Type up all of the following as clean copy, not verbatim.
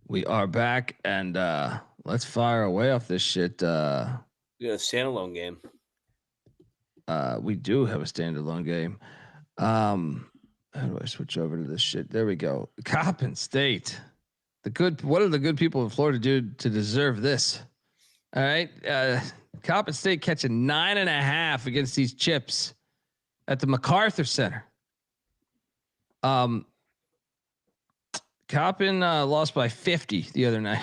We are back, and let's fire away off this shit. We got a standalone game. We do have a standalone game. How do I switch over to this shit? There we go. Coppin State. What do the good people in Florida do to deserve this? All right. Coppin State catching 9.5 against these Chips at the MacArthur Center. Coppin lost by 50 the other night.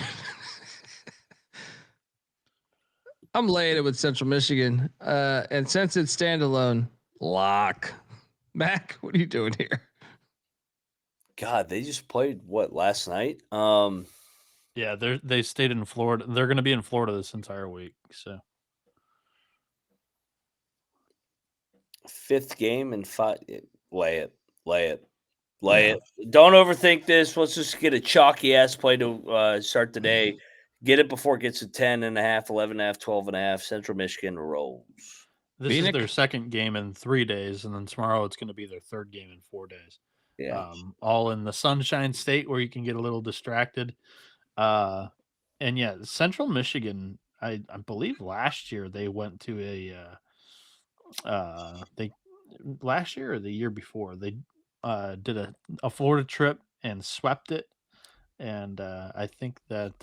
I'm laying it with Central Michigan. And since it's standalone, lock. Mac, what are you doing here? God, they just played last night? Yeah, they stayed in Florida. They're going to be in Florida this entire week. So 5th game and 5. Lay it. Don't overthink this. Let's just get a chalky ass play to start the day. Get it before it gets to 10.5, 11.5, 12.5. Central Michigan rolls. This is their second game in 3 days, and then tomorrow it's going to be their third game in 4 days. Yeah. All in the Sunshine State where you can get a little distracted. And yeah, Central Michigan, I believe last year they went to last year or the year before they did a Florida trip and swept it. And I think that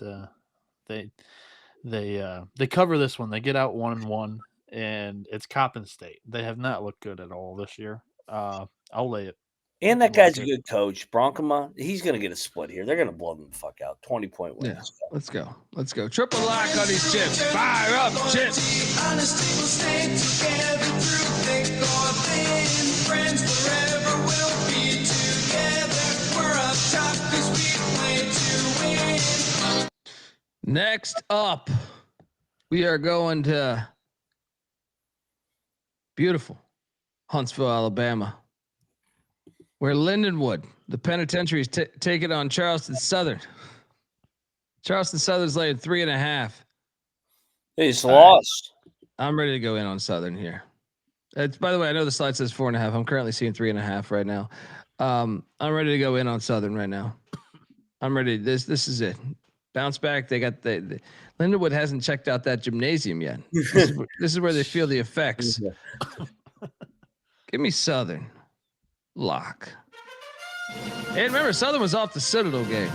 they cover this one. They get out 1-1, and it's Coppin State. They have not looked good at all this year. I'll lay it. And that guy's a good coach, Bronkema. He's going to get a split here. They're going to blow them the fuck out. 20-point win. Yeah, let's go. Triple lock on these Chips. Fire up, Chips. Honesty will stay together through thick or thin. Friends forever will be together. We're up top 'cause we play to win. Next up, we are going to beautiful Huntsville, Alabama, where Lindenwood, the penitentiary, is taking on Charleston Southern. Charleston Southern's laying 3.5. He's lost. I'm ready to go in on Southern here. It's, by the way, I know the slide says 4.5. I'm currently seeing 3.5 right now. I'm ready to go in on Southern right now. I'm ready. This is it. Bounce back. They got the Lindenwood hasn't checked out that gymnasium yet. This is where they feel the effects. Give me Southern. Lock. And remember, Southern was off the Citadel game.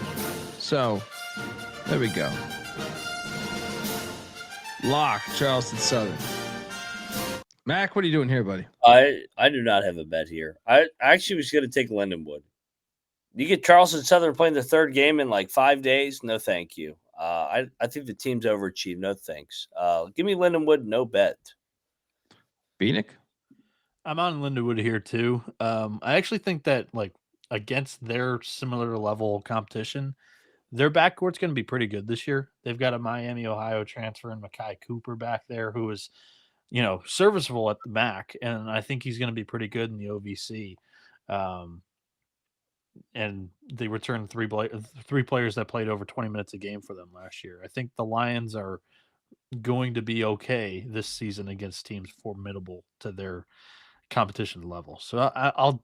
So, there we go. Lock, Charleston Southern. Mac, what are you doing here, buddy? I do not have a bet here. I actually was going to take Lindenwood. You get Charleston Southern playing the third game in like 5 days? No, thank you. I think the team's overachieved. No, thanks. Give me Lindenwood, no bet. Bieniek? I'm on Lindenwood here too. I actually think that like against their similar level competition, their backcourt's going to be pretty good this year. They've got a Miami, Ohio transfer and Makai Cooper back there who is, serviceable at the MAC, and I think he's going to be pretty good in the OVC. And they returned three players that played over 20 minutes a game for them last year. I think the Lions are going to be okay this season against teams formidable to their competition level. So I'll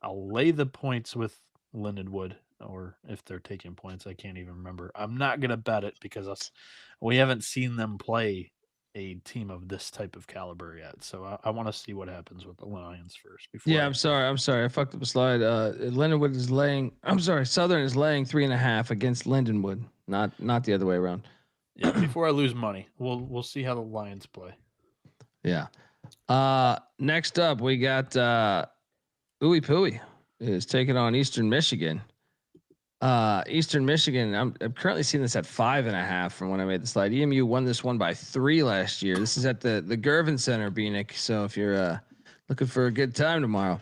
lay the points with Lindenwood, or if they're taking points, I can't even remember. I'm not gonna bet it because we haven't seen them play a team of this type of caliber yet. So I want to see what happens with the Lions first. Before I'm sorry. I fucked up a slide. Lindenwood is laying. I'm sorry. Southern is laying 3.5 against Lindenwood, not the other way around. Yeah, before I lose money, we'll see how the Lions play. Yeah. Next up, we got IUPUI is taking on Eastern Michigan. Eastern Michigan, I'm currently seeing this at 5.5 from when I made the slide. EMU won this one by 3 last year. This is at the Gervin Center, Bieniek. So if you're looking for a good time tomorrow,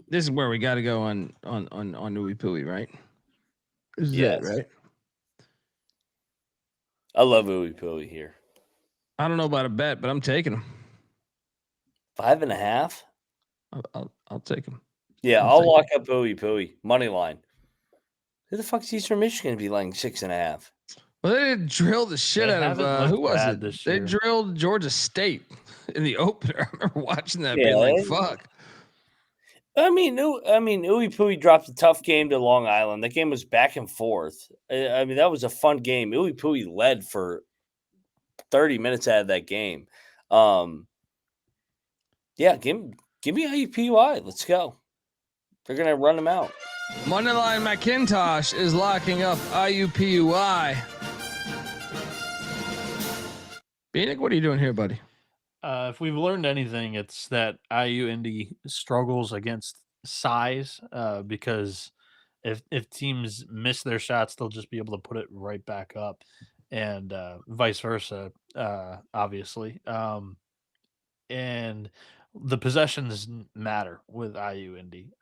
this is where we got to go on IUPUI, right? This is it, right? I love IUPUI here. I don't know about a bet, but I'm taking them. 5.5. I'll take them. Yeah, I'll lock up IUPUI money line. Who the fuck's Eastern Michigan be laying 6.5? Well, they didn't drill the shit out of who was it? They drilled Georgia State in the opener. I remember watching that being like, fuck. IUPUI dropped a tough game to Long Island. That game was back and forth. That was a fun game. IUPUI led for 30 minutes out of that game. Yeah, give me IUPUI. Let's go. They're gonna run them out. Moneyline McIntyre is locking up IUPUI. Bieniek, what are you doing here, buddy? If we've learned anything, it's that IU Indy struggles against size because if teams miss their shots, they'll just be able to put it right back up, and vice versa, obviously. And the possessions matter with IU Indy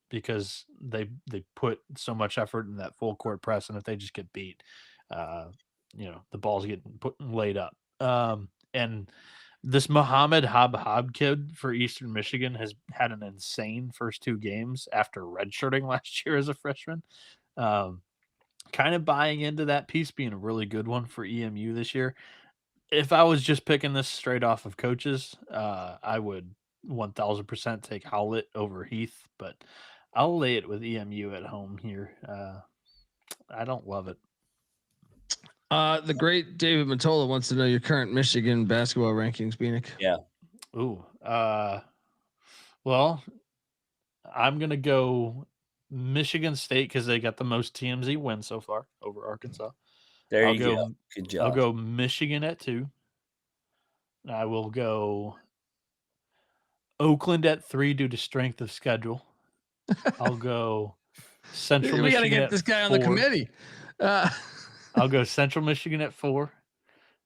because they put so much effort in that full court press, and if they just get beat, the ball's getting laid up. And this Mohammed Habhab kid for Eastern Michigan has had an insane first 2 games after redshirting last year as a freshman. Kind of buying into that piece being a really good one for EMU this year. If I was just picking this straight off of coaches, I would 1000% take Howlett over Heath, but I'll lay it with EMU at home here. I don't love it. The great David Matola wants to know your current Michigan basketball rankings, Bieniek. Yeah. Ooh. Well, I'm gonna go Michigan State because they got the most TMZ wins so far over Arkansas. There you go. Good job. I'll go Michigan at 2. I will go Oakland at 3 due to strength of schedule. I'll go Central Michigan. We got to get this guy on the committee. I'll go Central Michigan at 4.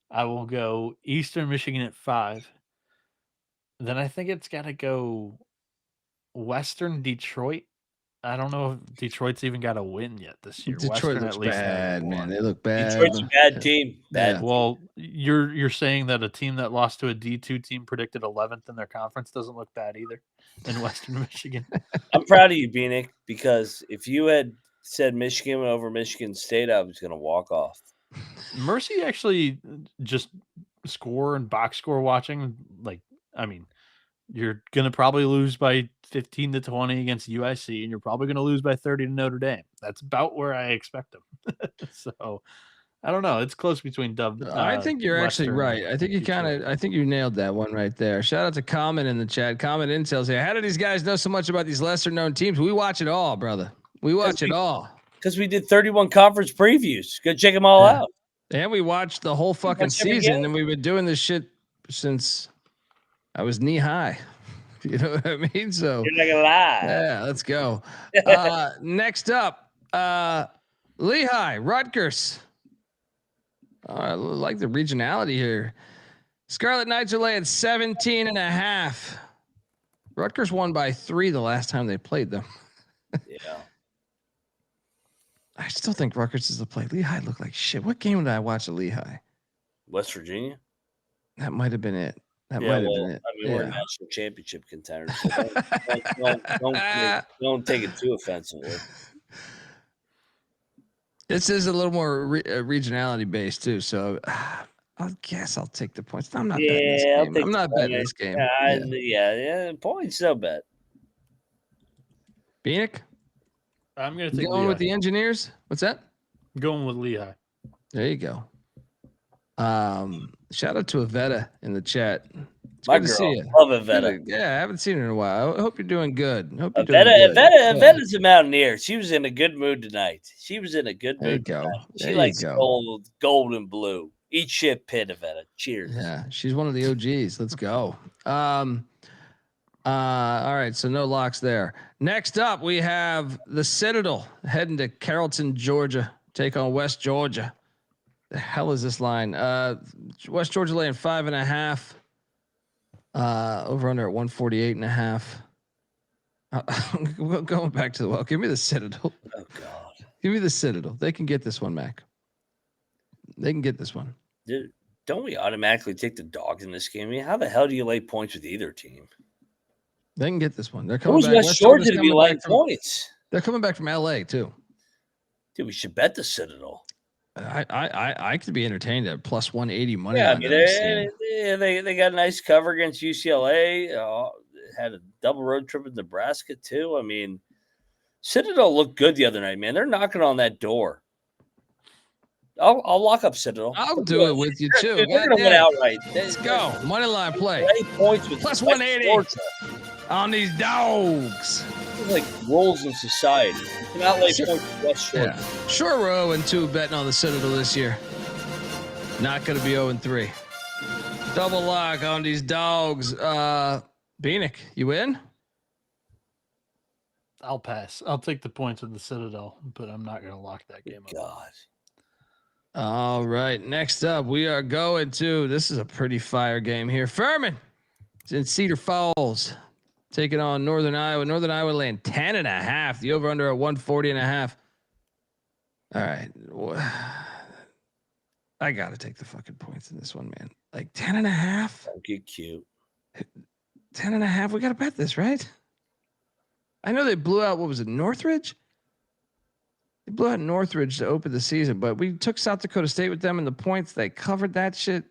I will go Eastern Michigan at 5. Then I think it's got to go Western Detroit. I don't know if Detroit's even got a win yet this year. Detroit Western looks at least bad, man. They look bad. Detroit's a bad team. Bad. Yeah. Well, you're saying that a team that lost to a D2 team predicted 11th in their conference doesn't look bad either in Western Michigan. I'm proud of you, Bieniek, because if you had said Michigan over Michigan State, I was going to walk off. Mercy actually just score and box score watching. You're going to probably lose by 15 to 20 against UIC, and you're probably going to lose by 30 to Notre Dame. That's about where I expect them. So I don't know. It's close between Dub. I think you're actually right. I think you nailed that one right there. Shout out to Common in the chat. Common Intel say, how do these guys know so much about these lesser known teams? We watch it all, brother. We watch it all. Because we did 31 conference previews. Go check them all out. And we watched the whole fucking season, and we've been doing this shit since I was knee high. You know what I mean? So you're not gonna lie. Yeah, let's go. Next up, Lehigh, Rutgers. I like the regionality here. Scarlet Knights are laying 17.5. Rutgers won by 3 the last time they played them. Yeah. I still think Rutgers is the play. Lehigh looked like shit. What game did I watch at Lehigh? West Virginia? That might have been it. That might have been it. We're a national championship contender. So don't take it too offensively. This is a little more regionality based too. So I guess I'll take the points. I'm not betting this game. I'm not betting this game. Yeah. Points, no bet. Bieniek? I'm going to take going Lehigh. With the Engineers. What's that? Going with Lehigh. There you go. Shout out to Avetta in the chat. It's My good girl, to see you. love Avetta. Yeah, I haven't seen her in a while. I hope you're doing good. Avetta's a Mountaineer. She was in a good mood tonight. She likes gold and blue. Eat shit, Pitt, Avetta. Cheers. Yeah, she's one of the OGs. Let's go. All right, so no locks there. Next up, we have the Citadel heading to Carrollton, Georgia. Take on West Georgia. The hell is this line? West Georgia laying 5.5. Over under at 148.5. Going back to the well. Give me the Citadel. Oh God. Give me the Citadel. They can get this one, Mac. They can get this one. Dude, don't we automatically take the dogs in this game? I mean, how the hell do you lay points with either team? They can get this one. They're coming back. West Georgia to be laying points? They're coming back from LA too. Dude, we should bet the Citadel. I could be entertained at plus 180 money. Yeah, I mean they got a nice cover against UCLA. had a double road trip in Nebraska too. I mean, Citadel looked good the other night, man. They're knocking on that door. I'll lock up Citadel. I'll do it with you too. Dude, they're going to win outright. Let's go. Money line play. 8 points with Plus West 180 Georgia. on these dogs. It's like roles in society. You cannot lay points with West Georgia. Yeah. Sure, we're 0-2 betting on the Citadel this year. Not going to be 0-3. Double lock on these dogs. Bieniek, you in? I'll pass. I'll take the points with the Citadel, but I'm not going to lock that game up. God. All right. Next up, we are going to. This is a pretty fire game here. Furman. It's in Cedar Falls. Taking on Northern Iowa. Northern Iowa laying 10.5. The over under at 140.5. All right. I got to take the fucking points in this one, man. Like 10.5. Don't get cute. 10.5. We got to bet this, right? I know they blew out, what was it, Northridge? They blew out Northridge to open the season, but we took South Dakota State with them in the points. They covered that shit.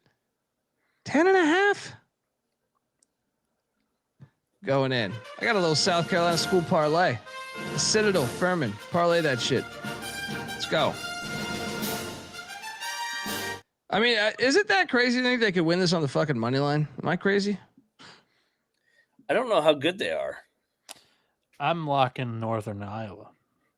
10.5. Going in. I got a little South Carolina school parlay. Citadel, Furman. Parlay that shit. Let's go. I mean, is it that crazy to think they could win this on the fucking money line? Am I crazy? I don't know how good they are. I'm locking Northern Iowa.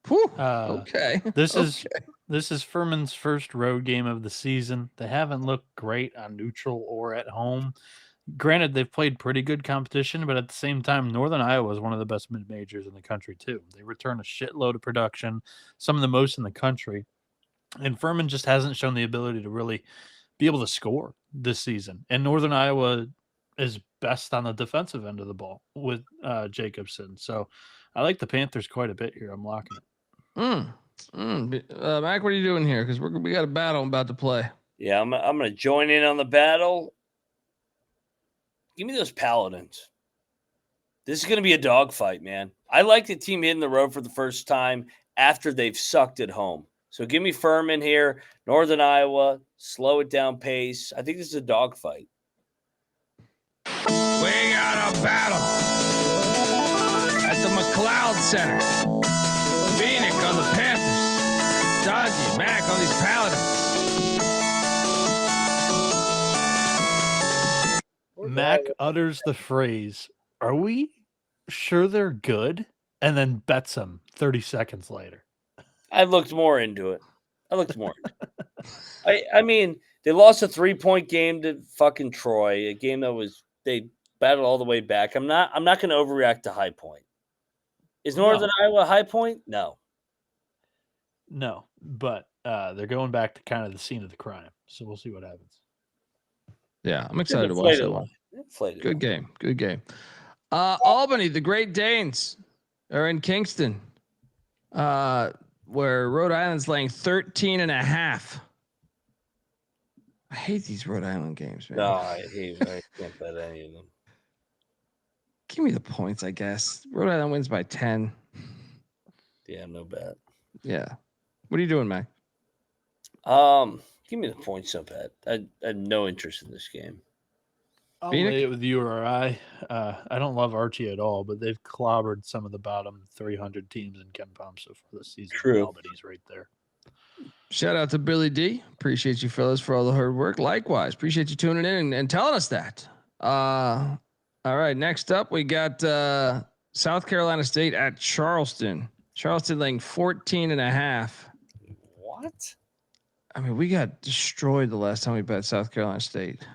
Whew, okay. This is Furman's first road game of the season. They haven't looked great on neutral or at home. Granted, they've played pretty good competition, but at the same time, Northern Iowa is one of the best mid-majors in the country too. They return a shitload of production, some of the most in the country. And Furman just hasn't shown the ability to really be able to score this season. And Northern Iowa is best on the defensive end of the ball with Jacobson. So I like the Panthers quite a bit here. I'm locking it. Mac, what are you doing here? Because we got a battle I'm about to play. Yeah, I'm going to join in on the battle. Give me those Paladins. This is going to be a dogfight, man. I like the team hitting the road for the first time after they've sucked at home. So give me Furman here. Northern Iowa, slow it down pace. I think this is a dogfight. We got a battle at the McLeod Center. Bieniek on the Panthers. Dodgy Mac on these Paladins. Mac utters the phrase, "Are we sure they're good?" and then bets them 30 seconds later. I looked more into it. I mean, they lost a 3-point game to fucking Troy, a game that they battled all the way back. I'm not going to overreact to High Point. Is Northern Iowa High Point? No, but they're going back to kind of the scene of the crime. So we'll see what happens. Yeah, I'm excited to watch that one. Good game. Albany, the Great Danes are in Kingston, where Rhode Island's laying 13.5. I hate these Rhode Island games, man. No, I can't bet any of them. Give me the points, I guess. Rhode Island wins by 10. Yeah, no bet. Yeah. What are you doing, Mac? Give me the points, so bad. I have no interest in this game. I'll lay it with you or I. I don't love Archie at all, but they've clobbered some of the bottom 300 teams in KenPom so far this season. True. Albany's right there. Shout out to Billy D. Appreciate you fellas for all the hard work. Likewise, appreciate you tuning in and telling us that. All right, next up we got South Carolina State at Charleston. Charleston laying 14.5. What? I mean, we got destroyed the last time we bet South Carolina State.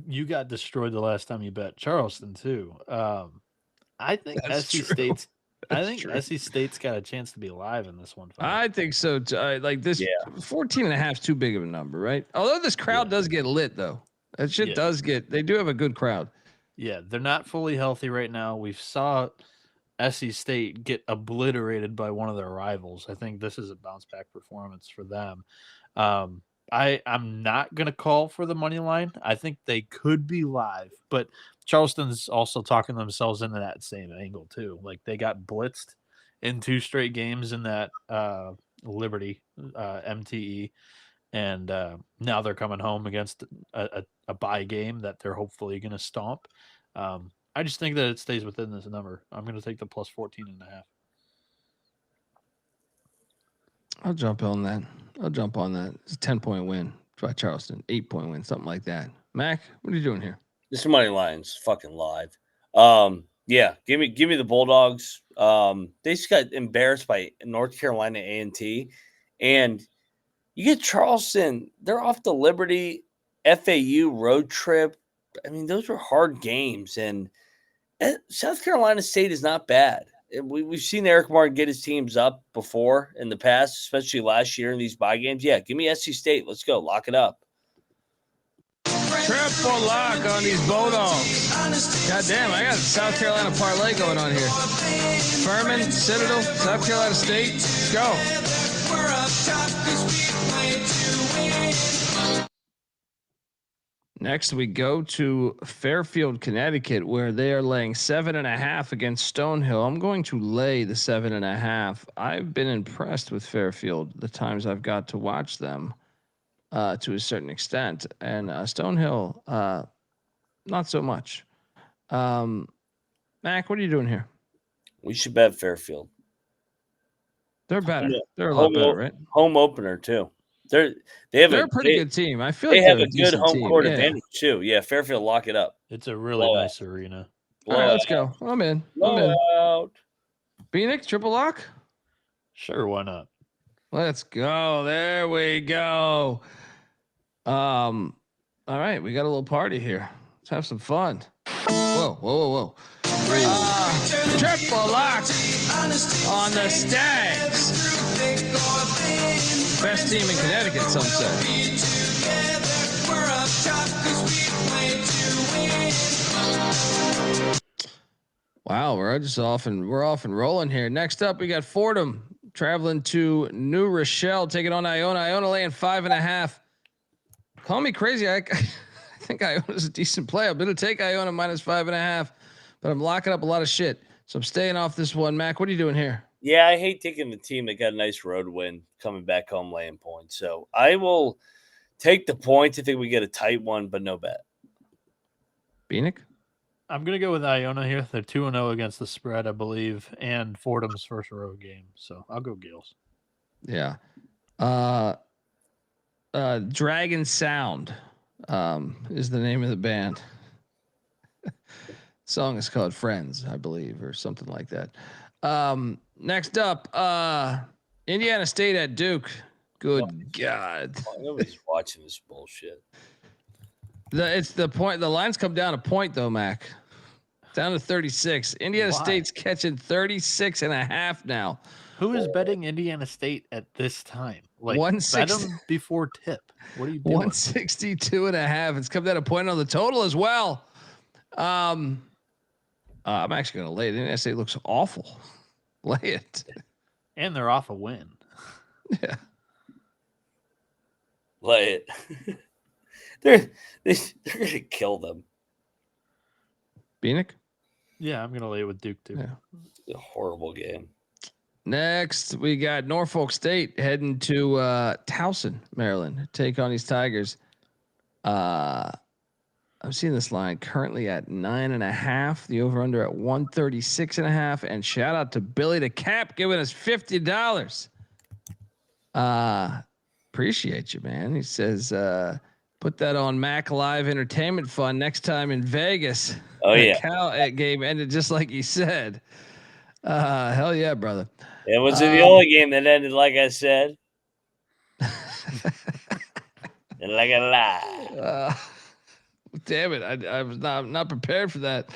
You got destroyed the last time you bet Charleston too. I think SC State's. SC State's got a chance to be alive in this one. I think so too. Like this, 14.5 is too big of a number, right? Although this crowd does get lit, though. That shit does get. They do have a good crowd. Yeah, they're not fully healthy right now. We saw SC State get obliterated by one of their rivals. I think this is a bounce back performance for them. I'm not going to call for the money line. I think they could be live, but Charleston's also talking themselves into that same angle too. Like they got blitzed in 2 straight games in that Liberty MTE, and now they're coming home against a bye game that they're hopefully going to stomp. I just think that it stays within this number. I'm going to take the plus 14.5. I'll jump on that. It's a 10-point win by Charleston, 8-point win, something like that. Mac, what are you doing here? This money line's fucking live. Yeah, give me the Bulldogs. They just got embarrassed by North Carolina A&T, and you get Charleston. They're off the Liberty FAU road trip. I mean, those were hard games, and South Carolina State is not bad. We've seen Eric Martin get his teams up before in the past, especially last year in these bye games. Yeah, give me SC State. Let's go. Lock it up. Triple lock on these Bulldogs. God damn, I got a South Carolina parlay going on here. Furman, Citadel, South Carolina State. Let's go. Next, we go to Fairfield, Connecticut, where they are laying 7.5 against Stonehill. I'm going to lay the 7.5. I've been impressed with Fairfield the times I've got to watch them to a certain extent, and Stonehill, not so much. Mac, what are you doing here? We should bet Fairfield. They're better. They're a lot better, right? Home opener too. They're a pretty good team. I feel they like have a good home court team. advantage too. Yeah, Fairfield, lock it up. It's a really nice arena. All right, let's go. I'm in. Blowout. Bieniek, triple lock? Sure, why not? Let's go. There we go. All right, we got a little party here. Let's have some fun. Whoa. Triple lock on the Stags. Best team in Connecticut, some say. Wow, we're off and rolling here. Next up, we got Fordham traveling to New Rochelle, taking on Iona. Iona laying 5.5. Call me crazy. I think Iona's a decent play. I'm going to take Iona minus 5.5, but I'm locking up a lot of shit. So I'm staying off this one. Mac, what are you doing here? Yeah, I hate taking the team that got a nice road win coming back home laying points. So I will take the points. I think we get a tight one, but no bet. Bieniek? I'm going to go with Iona here. They're 2-0 against the spread, I believe, and Fordham's first road game. So I'll go Gales. Yeah. Dragon Sound is the name of the band. Song is called Friends, I believe, or something like that. Next up, Indiana State at Duke. Good God. Nobody's watching this bullshit. It's the point. The lines come down a point though, Mac. Down to 36. Indiana State's catching 36.5 now. Who is betting Indiana State at this time? Like, 160 bet them before tip. What are you doing? 162.5. It's come down a point on the total as well. I'm actually going to lay it. Indiana State looks awful. Lay it. And they're off a win. Yeah. Lay it. they're going to kill them. Bieniek? Yeah, I'm going to lay it with Duke too. Yeah. It's a horrible game. Next, we got Norfolk State heading to Towson, Maryland, take on these Tigers. I'm seeing this line currently at 9.5. The over/under at 136.5. And shout out to Billy the Cap giving us $50. Appreciate you, man. He says, put that on Mac Live Entertainment Fund next time in Vegas. Oh yeah, Cal game ended just like he said. Hell yeah, brother. It was the only game that ended like I said. And like a lie. Damn it. I was not prepared for that.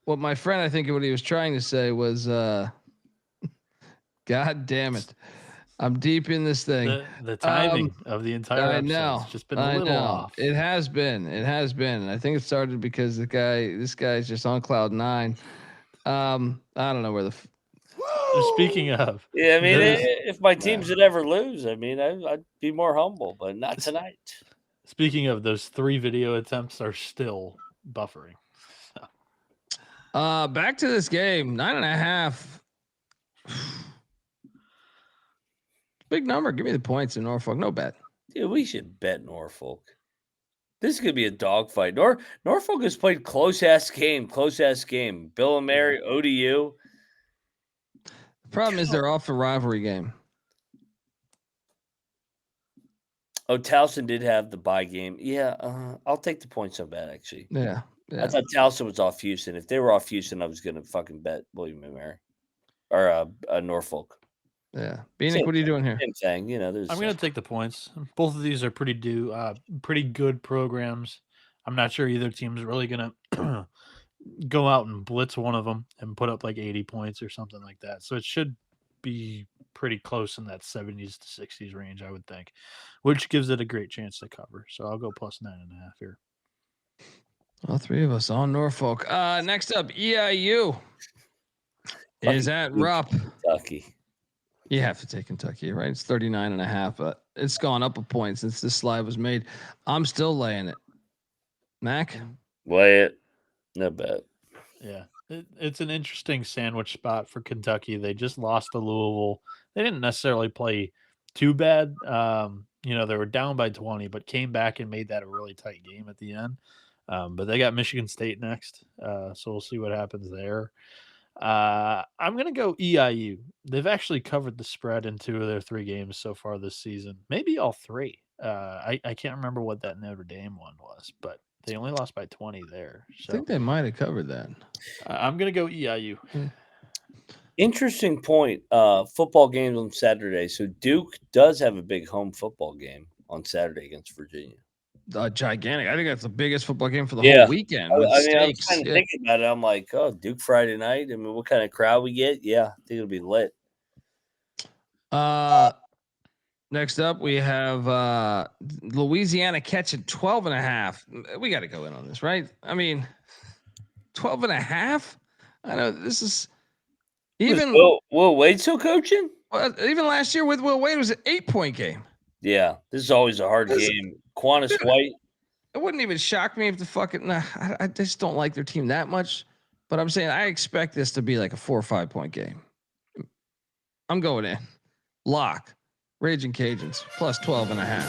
What my friend, I think what he was trying to say was, God damn it. I'm deep in this thing. The timing of the entire episode has just been a little off. It has been. And I think it started because this guy's just on cloud 9. I don't know where Speaking of, yeah, I mean, if my teams would ever lose, I mean, I'd be more humble, but not tonight. Speaking of, those 3 video attempts are still buffering. Back to this game, 9.5. Big number. Give me the points in Norfolk. No bet. Dude, we should bet Norfolk. This could be a dogfight. Norfolk has played close-ass game. Bill and Mary, ODU. The problem is they're off a rivalry game. Oh, Towson did have the bye game. Yeah, I'll take the points on that, actually. Yeah. I thought Towson was off Houston. If they were off Houston, I was going to fucking bet William and Mary. Or Norfolk. Yeah. Bieniek, what are you doing here? Same thing. You know, there's. I'm going to take the points. Both of these are pretty good programs. I'm not sure either team's really going to go out and blitz one of them and put up like 80 points or something like that. So it should be pretty close in that 70s to 60s range, I would think, which gives it a great chance to cover. So I'll go plus 9.5 here. All three of us on Norfolk. Next up, EIU is at Rupp. Kentucky. You have to take Kentucky, right? It's 39.5, but it's gone up a point since this slide was made. I'm still laying it. Mac? Lay it. No bet. Yeah. It's an interesting sandwich spot for Kentucky. They just lost to Louisville. They didn't necessarily play too bad. They were down by 20, but came back and made that a really tight game at the end. But they got Michigan State next. So we'll see what happens there. I'm going to go EIU. They've actually covered the spread in 2 of their 3 games so far this season. Maybe all 3. I can't remember what that Notre Dame one was, but they only lost by 20 there. So I think they might have covered that. I'm going to go EIU. Interesting point. Football games on Saturday. So Duke does have a big home football game on Saturday against Virginia. Gigantic. I think that's the biggest football game for the whole weekend. I was kind of thinking about it. I'm like, oh, Duke Friday night. I mean, what kind of crowd we get? Yeah, I think it'll be lit. Next up, we have Louisiana catching 12.5. We got to go in on this, right? I mean, 12.5. I know this is even. Will Wade still coaching? Even last year with Will Wade, it was an 8-point game. Yeah, this is always a hard game. Quantas White. It wouldn't even shock me if the fucking. I just don't like their team that much. But I'm saying I expect this to be like a 4 or 5 point game. I'm going in. Lock. Raging Cajuns plus 12.5.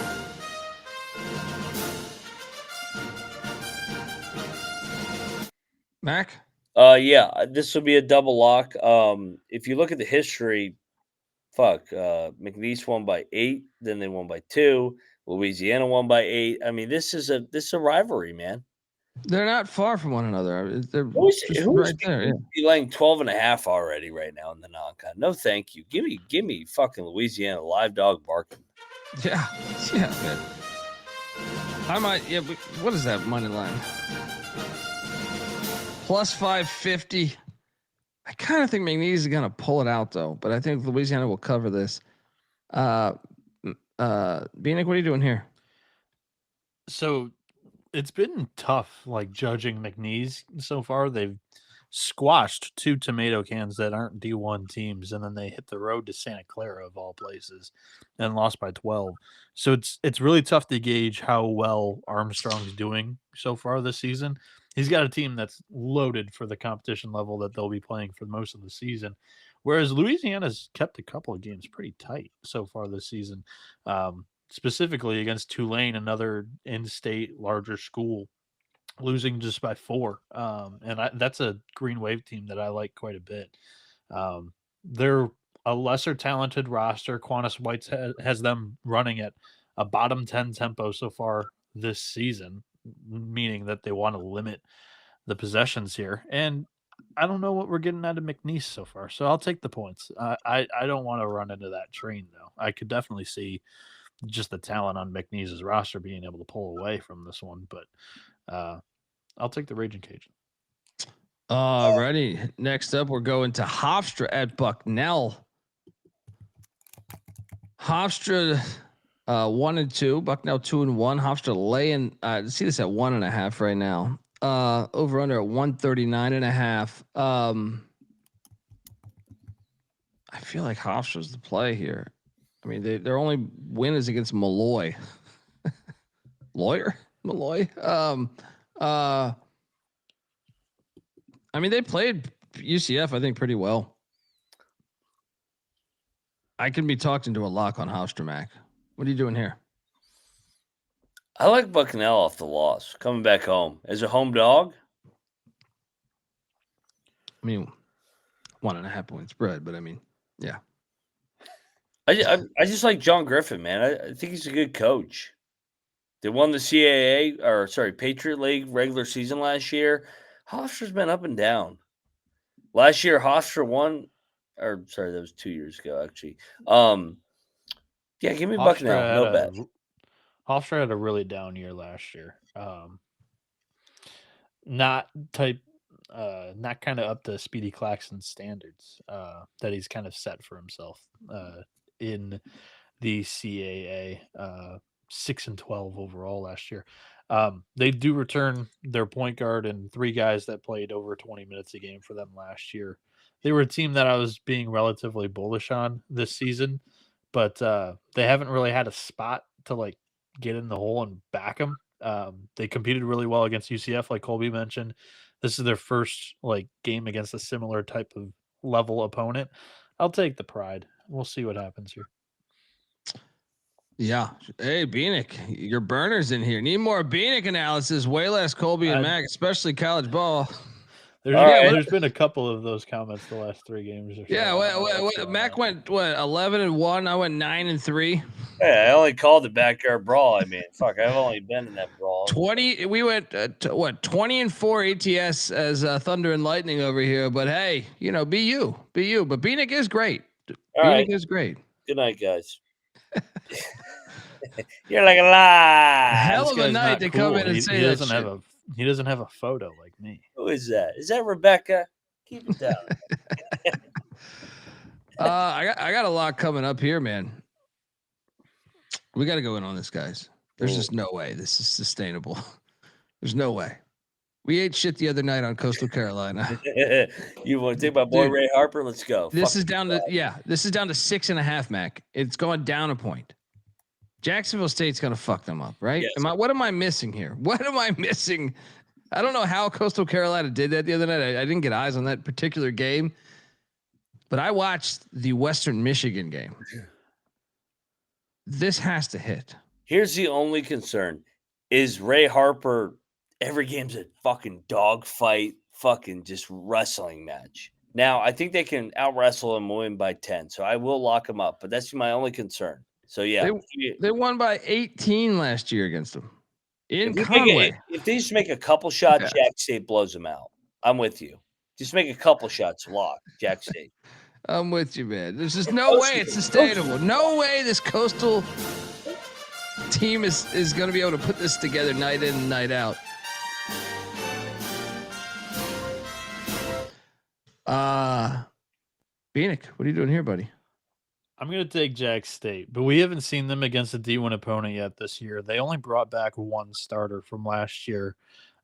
Mac? Yeah, this will be a double lock. If you look at the history, McNeese won by 8, then they won by 2. Louisiana won by 8. I mean, this is a rivalry, man. They're not far from one another. They're who's right there. Yeah. Be laying 12.5 already right now in the non-con. No, thank you. Give me fucking Louisiana live dog barking. Yeah, man. I might. Yeah, what is that money line? Plus 550. I kind of think McNeese is going to pull it out though, but I think Louisiana will cover this. Bieniek, what are you doing here? So it's been tough, like judging McNeese so far. They've squashed 2 tomato cans that aren't D1 teams, and then they hit the road to Santa Clara of all places and lost by 12. So it's really tough to gauge how well Armstrong's doing so far this season. He's got a team that's loaded for the competition level that they'll be playing for most of the season, whereas Louisiana's kept a couple of games pretty tight so far this season, specifically against Tulane, another in-state larger school, losing just by 4. And that's a Green Wave team that I like quite a bit. They're a lesser talented roster. Quantas White has them running at a bottom 10 tempo so far this season, meaning that they want to limit the possessions here. And I don't know what we're getting out of McNeese so far, so I'll take the points. I don't want to run into that train, though. I could definitely see just the talent on McNeese's roster being able to pull away from this one, but I'll take the Raging Cajun. Alrighty. Next up, we're going to Hofstra at Bucknell. Hofstra 1-2, Bucknell 2-1. Hofstra laying. See this at 1.5 right now. Over under at 139.5. I feel like Hofstra's the play here. I mean, their only win is against Malloy. Malloy. I mean, they played UCF, I think, pretty well. I can be talked into a lock on Hofstra, Mac. What are you doing here? I like Bucknell off the loss, coming back home as a home dog. I mean, 1.5 point spread, but I mean, yeah. I just like John Griffin, man. I think he's a good coach. They won the Patriot League regular season last year. Hofstra's been up and down. Last year, Hofstra won, that was 2 years ago, actually. Yeah, give me Bucknell. No bet. Hofstra had a really down year last year. Not kind of up to Speedy Claxton's standards that he's kind of set for himself in the CAA. 6-12 overall last year. They do return their point guard and 3 guys that played over 20 minutes a game for them last year. They were a team that I was being relatively bullish on this season, but they haven't really had a spot to like get in the hole and back them. They competed really well against UCF, like Colby mentioned. This is their first like game against a similar type of level opponent. I'll take the Pride. We'll see what happens here. Yeah. Hey, Bieniek, your burners in here. Need more Bieniek analysis. Way less Colby and Mac, especially college ball. There's been a couple of those comments the last 3 games or so. Yeah, Mac went 11-1. I went 9-3. Yeah, I only called the backyard brawl. I mean, fuck, I've only been in that brawl. 20. We went 20-4 ATS as Thunder and Lightning over here. But hey, be you. But Bieniek is great. Bieniek is great. Good night, guys. You're like a lie. Hell of a night to come in and say that shit. He doesn't have a photo like me. Who is that? Is that Rebecca? Keep it down. I got a lot coming up here, man. We got to go in on this, guys. There's just no way this is sustainable. There's no way. We ate shit the other night on Coastal Carolina. You want to take my boy Ray Harper? Let's go. This is down to 6.5, Mac. It's going down a point. Jacksonville State's going to fuck them up, right? Yes. What am I missing here? What am I missing? I don't know how Coastal Carolina did that the other night. I didn't get eyes on that particular game, but I watched the Western Michigan game. This has to hit. Here's the only concern: is Ray Harper. Every game's a fucking dogfight, fucking just wrestling match. Now, I think they can out-wrestle him and win by 10, so I will lock him up, but that's my only concern. So, yeah. They won by 18 last year against them. In Conway. If they just make a couple shots, Jack State blows them out. I'm with you. Just make a couple shots, lock, Jack State. I'm with you, man. There's just no way it's sustainable. No way this Coastal team is going to be able to put this together night in and night out. Bieniek, what are you doing here, buddy? I'm going to take Jack State, but we haven't seen them against a D1 opponent yet this year. They only brought back 1 starter from last year.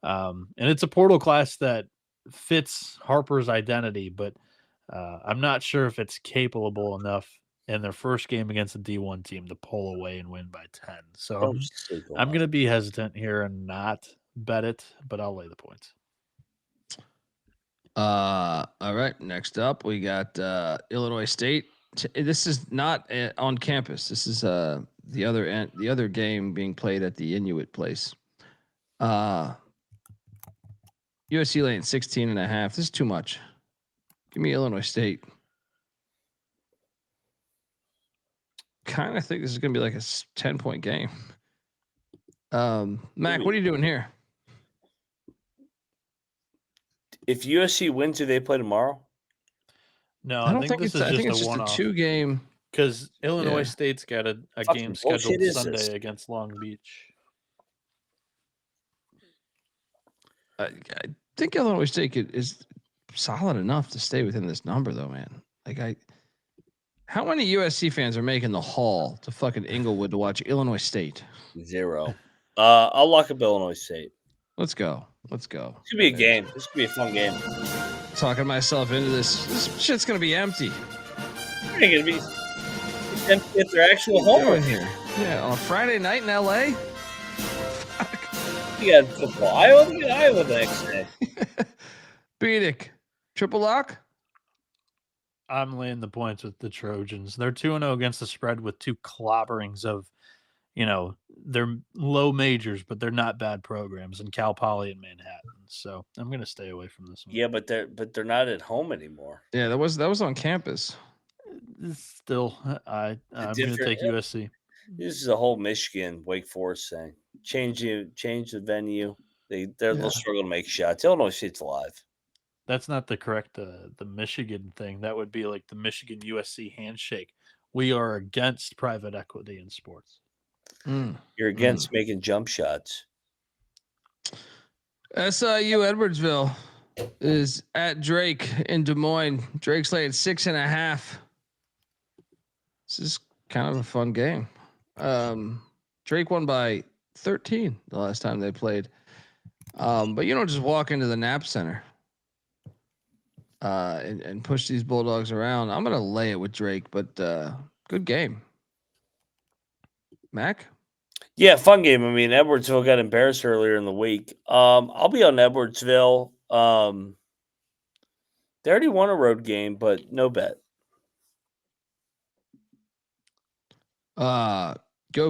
And it's a portal class that fits Harper's identity, but I'm not sure if it's capable enough in their first game against a D1 team to pull away and win by 10. So I'm going to be hesitant here and not bet it, but I'll lay the points. All right. Next up, we got Illinois State. This is not on campus. This is the other game being played at the Inuit place. USC laying 16.5. This is too much. Give me Illinois State. Kind of think this is going to be like a 10-point game. Mac, what are you doing here? If USC wins, do they play tomorrow? No, I think this is just a one-off. 2-game. Because Illinois State's got a game scheduled Sunday against Long Beach. I think Illinois State is solid enough to stay within this number, though, man. How many USC fans are making the haul to fucking Inglewood to watch Illinois State? 0. I'll lock up Illinois State. Let's go. This could be a game. This could be a fun game. Talking myself into this. This shit's gonna be empty. It ain't gonna be empty at their actual home here. Yeah, on a Friday night in LA. You got football. Iowa the next day. Bieniek, triple lock. I'm laying the points with the Trojans. They're 2-0 against the spread with 2 clobberings of they're low majors, but they're not bad programs in Cal Poly and Manhattan. So I'm going to stay away from this one. Yeah, but they're not at home anymore. Yeah, that was on campus. Still, I'm going to take USC. This is a whole Michigan Wake Forest thing. Change the venue. They'll struggle to make shots. Illinois State's alive. That's not the correct the Michigan thing. That would be like the Michigan USC handshake. We are against private equity in sports. You're against making jump shots. SIU Edwardsville is at Drake in Des Moines. Drake's laying 6.5. This is kind of a fun game. Drake won by 13 the last time they played. But you don't just walk into the Knapp Center and push these Bulldogs around. I'm gonna lay it with Drake, but good game. Mac? Yeah, fun game. I mean, Edwardsville got embarrassed earlier in the week. I'll be on Edwardsville. They already won a road game, but no bet. Go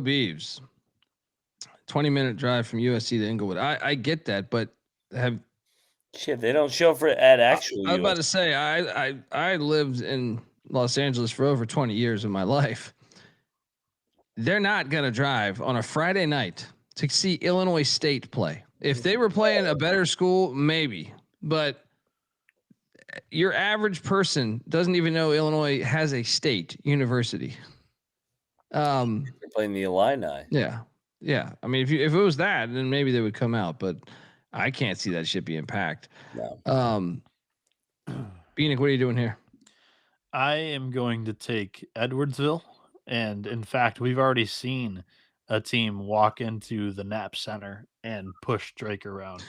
Beavs. 20-minute drive from USC to Inglewood. I get that, but they don't show for at actual. I was about to say I lived in Los Angeles for over 20 years of my life. They're not gonna drive on a Friday night to see Illinois State play. If they were playing a better school, maybe, but your average person doesn't even know Illinois has a state university. They're playing the Illini. Yeah. I mean, if it was that, then maybe they would come out, but I can't see that shit being packed. No. Bieniek, what are you doing here? I am going to take Edwardsville. And in fact, we've already seen a team walk into the Knapp Center and push Drake around.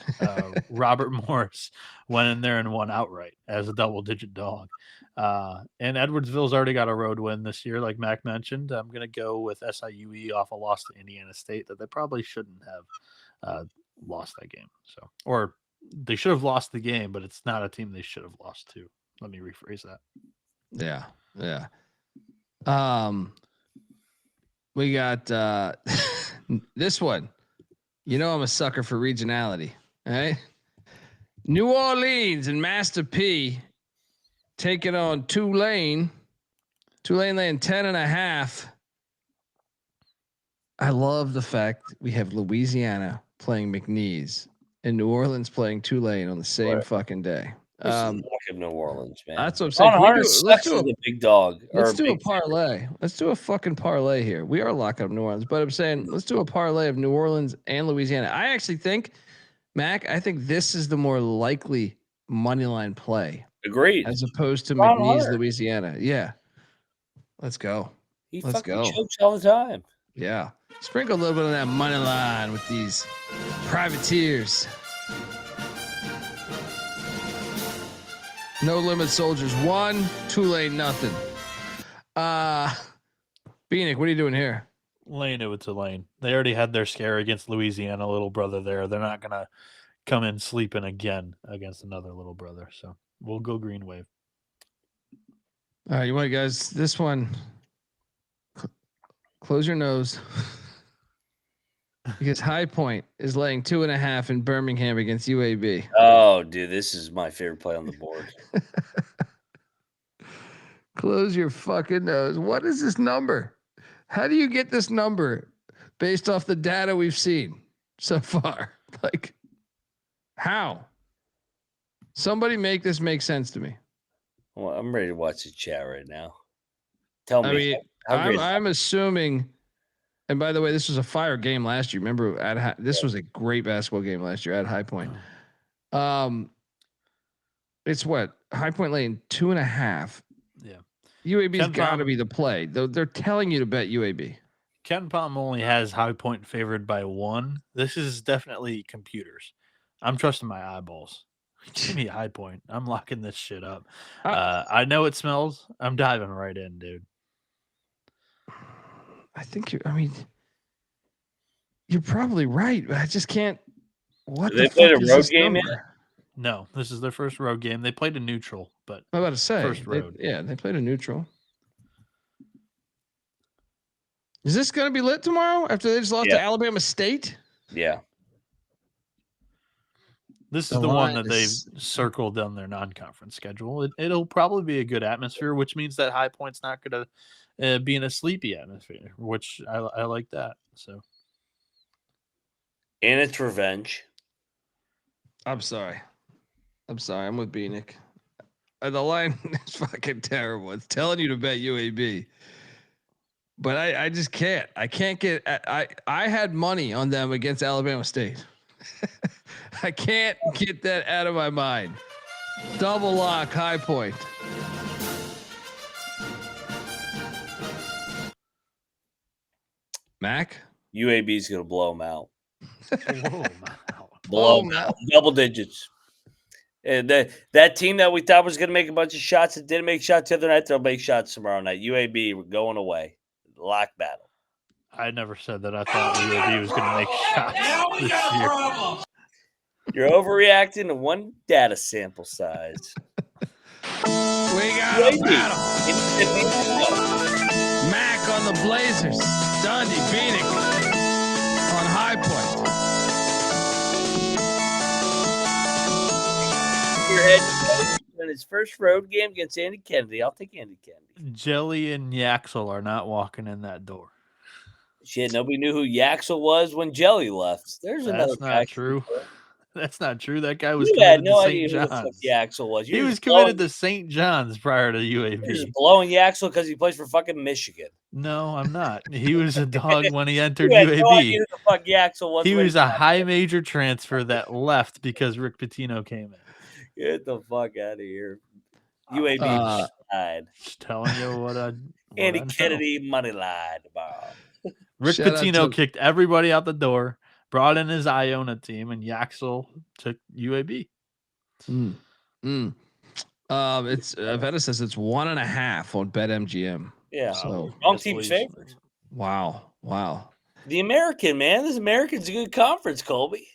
Robert Morris went in there and won outright as a double-digit dog. And Edwardsville's already got a road win this year, like Mac mentioned. I'm going to go with SIUE off a loss to Indiana State that they probably shouldn't have lost that game. Or they should have lost the game, but it's not a team they should have lost to. Let me rephrase that. Yeah. We got this one. I'm a sucker for regionality. All right. New Orleans and Master P taking on Tulane. Tulane laying 10.5. I love the fact we have Louisiana playing McNeese and New Orleans playing Tulane on the same fucking day. New Orleans, man. That's what I'm saying. Let's do a big dog. Let's do a parlay. Let's do a fucking parlay here. We are locking up New Orleans, but I'm saying let's do a parlay of New Orleans and Louisiana. I actually think, Mac, this is the more likely money line play. Agreed. As opposed to McNeese, Louisiana. Yeah. Let's go. Let's go. Chokes all the time. Yeah. Sprinkle a little bit of that money line with these privateers. No Limit Soldiers 1, Tulane nothing. Bieniek, what are you doing here? Laying it with Tulane. They already had their scare against Louisiana, little brother there. They're not gonna come in sleeping again against another little brother. So we'll go Green Wave. All right, you want guys? This one. Close your nose. Because High Point is laying 2.5 in Birmingham against UAB. Oh, dude, this is my favorite play on the board. Close your fucking nose. What is this number? How do you get this number based off the data we've seen so far? Like, how? Somebody make this make sense to me. Well, I'm ready to watch the chat right now. Tell me. I'm assuming. And by the way, this was a fire game last year. Remember, this was a great basketball game last year at High Point. It's what High Point laying 2.5. Yeah, UAB's got to be the play. They're telling you to bet UAB. Ken Palm only has High Point favored by 1. This is definitely computers. I'm trusting my eyeballs. Give me High Point. I'm locking this shit up. I know it smells. I'm diving right in, dude. I think you're probably right, but I just can't. What they played a road game yet? No, this is their first road game. They played a neutral, but I'm about to say first road. They played a neutral. Is this going to be lit tomorrow after they just lost to Alabama State? Yeah. This is the one that they've circled on their non-conference schedule. It'll probably be a good atmosphere, which means that High Point's not going to be in a sleepy atmosphere, which I like that. So, and it's revenge. I'm sorry. I'm with Bieniek. The line is fucking terrible. It's telling you to bet UAB, but I just can't. I can't get. I had money on them against Alabama State. I can't get that out of my mind. Double lock, High Point. Mac? UAB's going to blow them out. Blow them out. Double digits. And that team that we thought was going to make a bunch of shots that didn't make shots the other night, they'll make shots tomorrow night. UAB, we're going away. Lock battle. I never said that I thought UAB was going to make shots this year. You're overreacting to one data sample size. We got a battle. Mac on the Blazers. Dundee Bieniek on High Point. Your head in his first road game against Andy Kennedy. I'll take Andy Kennedy. Jelly and Yaxel are not walking in that door. Shit, nobody knew who Yaxel was when Jelly left. There's another That's not true. That's not true. That guy was committed to who St. the John's. fuck Yaxel was. He was committed to St. John's prior to UAB. You're just blowing Yaxel because he plays for fucking Michigan. No, I'm not. He was a dog when he entered You had UAB. no idea who the fuck Yaxel was. He was a high major transfer that left because Rick Pitino came in. Get the fuck out of here. UAB lied. Just telling you what Andy Kennedy money lied about. Rick Pitino kicked everybody out the door, brought in his Iona team, and Yaxel took UAB. It's Veta says it's 1.5 on BetMGM. Yeah. So wrong team's favorite. Wow. The American, man. This American's a good conference, Colby.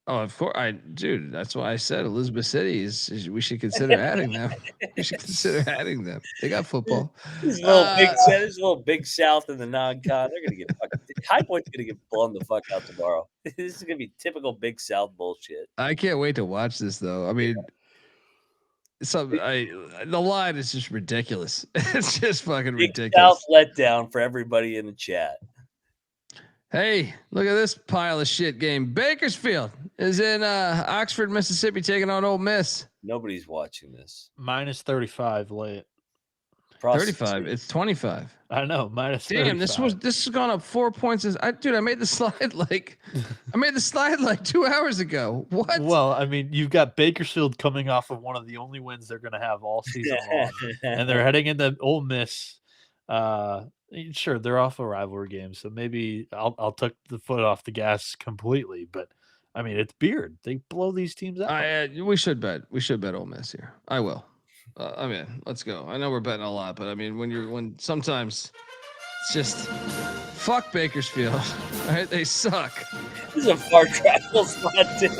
Oh, of course, dude. That's why I said Elizabeth City is we should consider adding them. We should consider adding them. They got football. This little big South in the non-con. They're gonna get fucking High Point's gonna get blown the fuck out tomorrow. This is gonna be typical Big South bullshit. I can't wait to watch this though. I mean, the line is just ridiculous. It's just fucking Big ridiculous. South letdown for everybody in the chat. Hey, look at this pile of shit game. Bakersfield is in Oxford, Mississippi, taking on Ole Miss. Nobody's watching this. Minus 35 late. 35. It's 25. I know. Minus 35. Damn, this has gone up 4 points. I made the slide like 2 hours ago. What? Well, I mean, you've got Bakersfield coming off of one of the only wins they're going to have all season long, and they're heading into Ole Miss. Sure, they're off a rivalry game, so maybe I'll take the foot off the gas completely. But I mean, it's Beard. They blow these teams out. We should bet Ole Miss here. I will. I mean, let's go. I know we're betting a lot, but I mean, when sometimes it's just fuck Bakersfield. Right? They suck. This is a far travel spot too.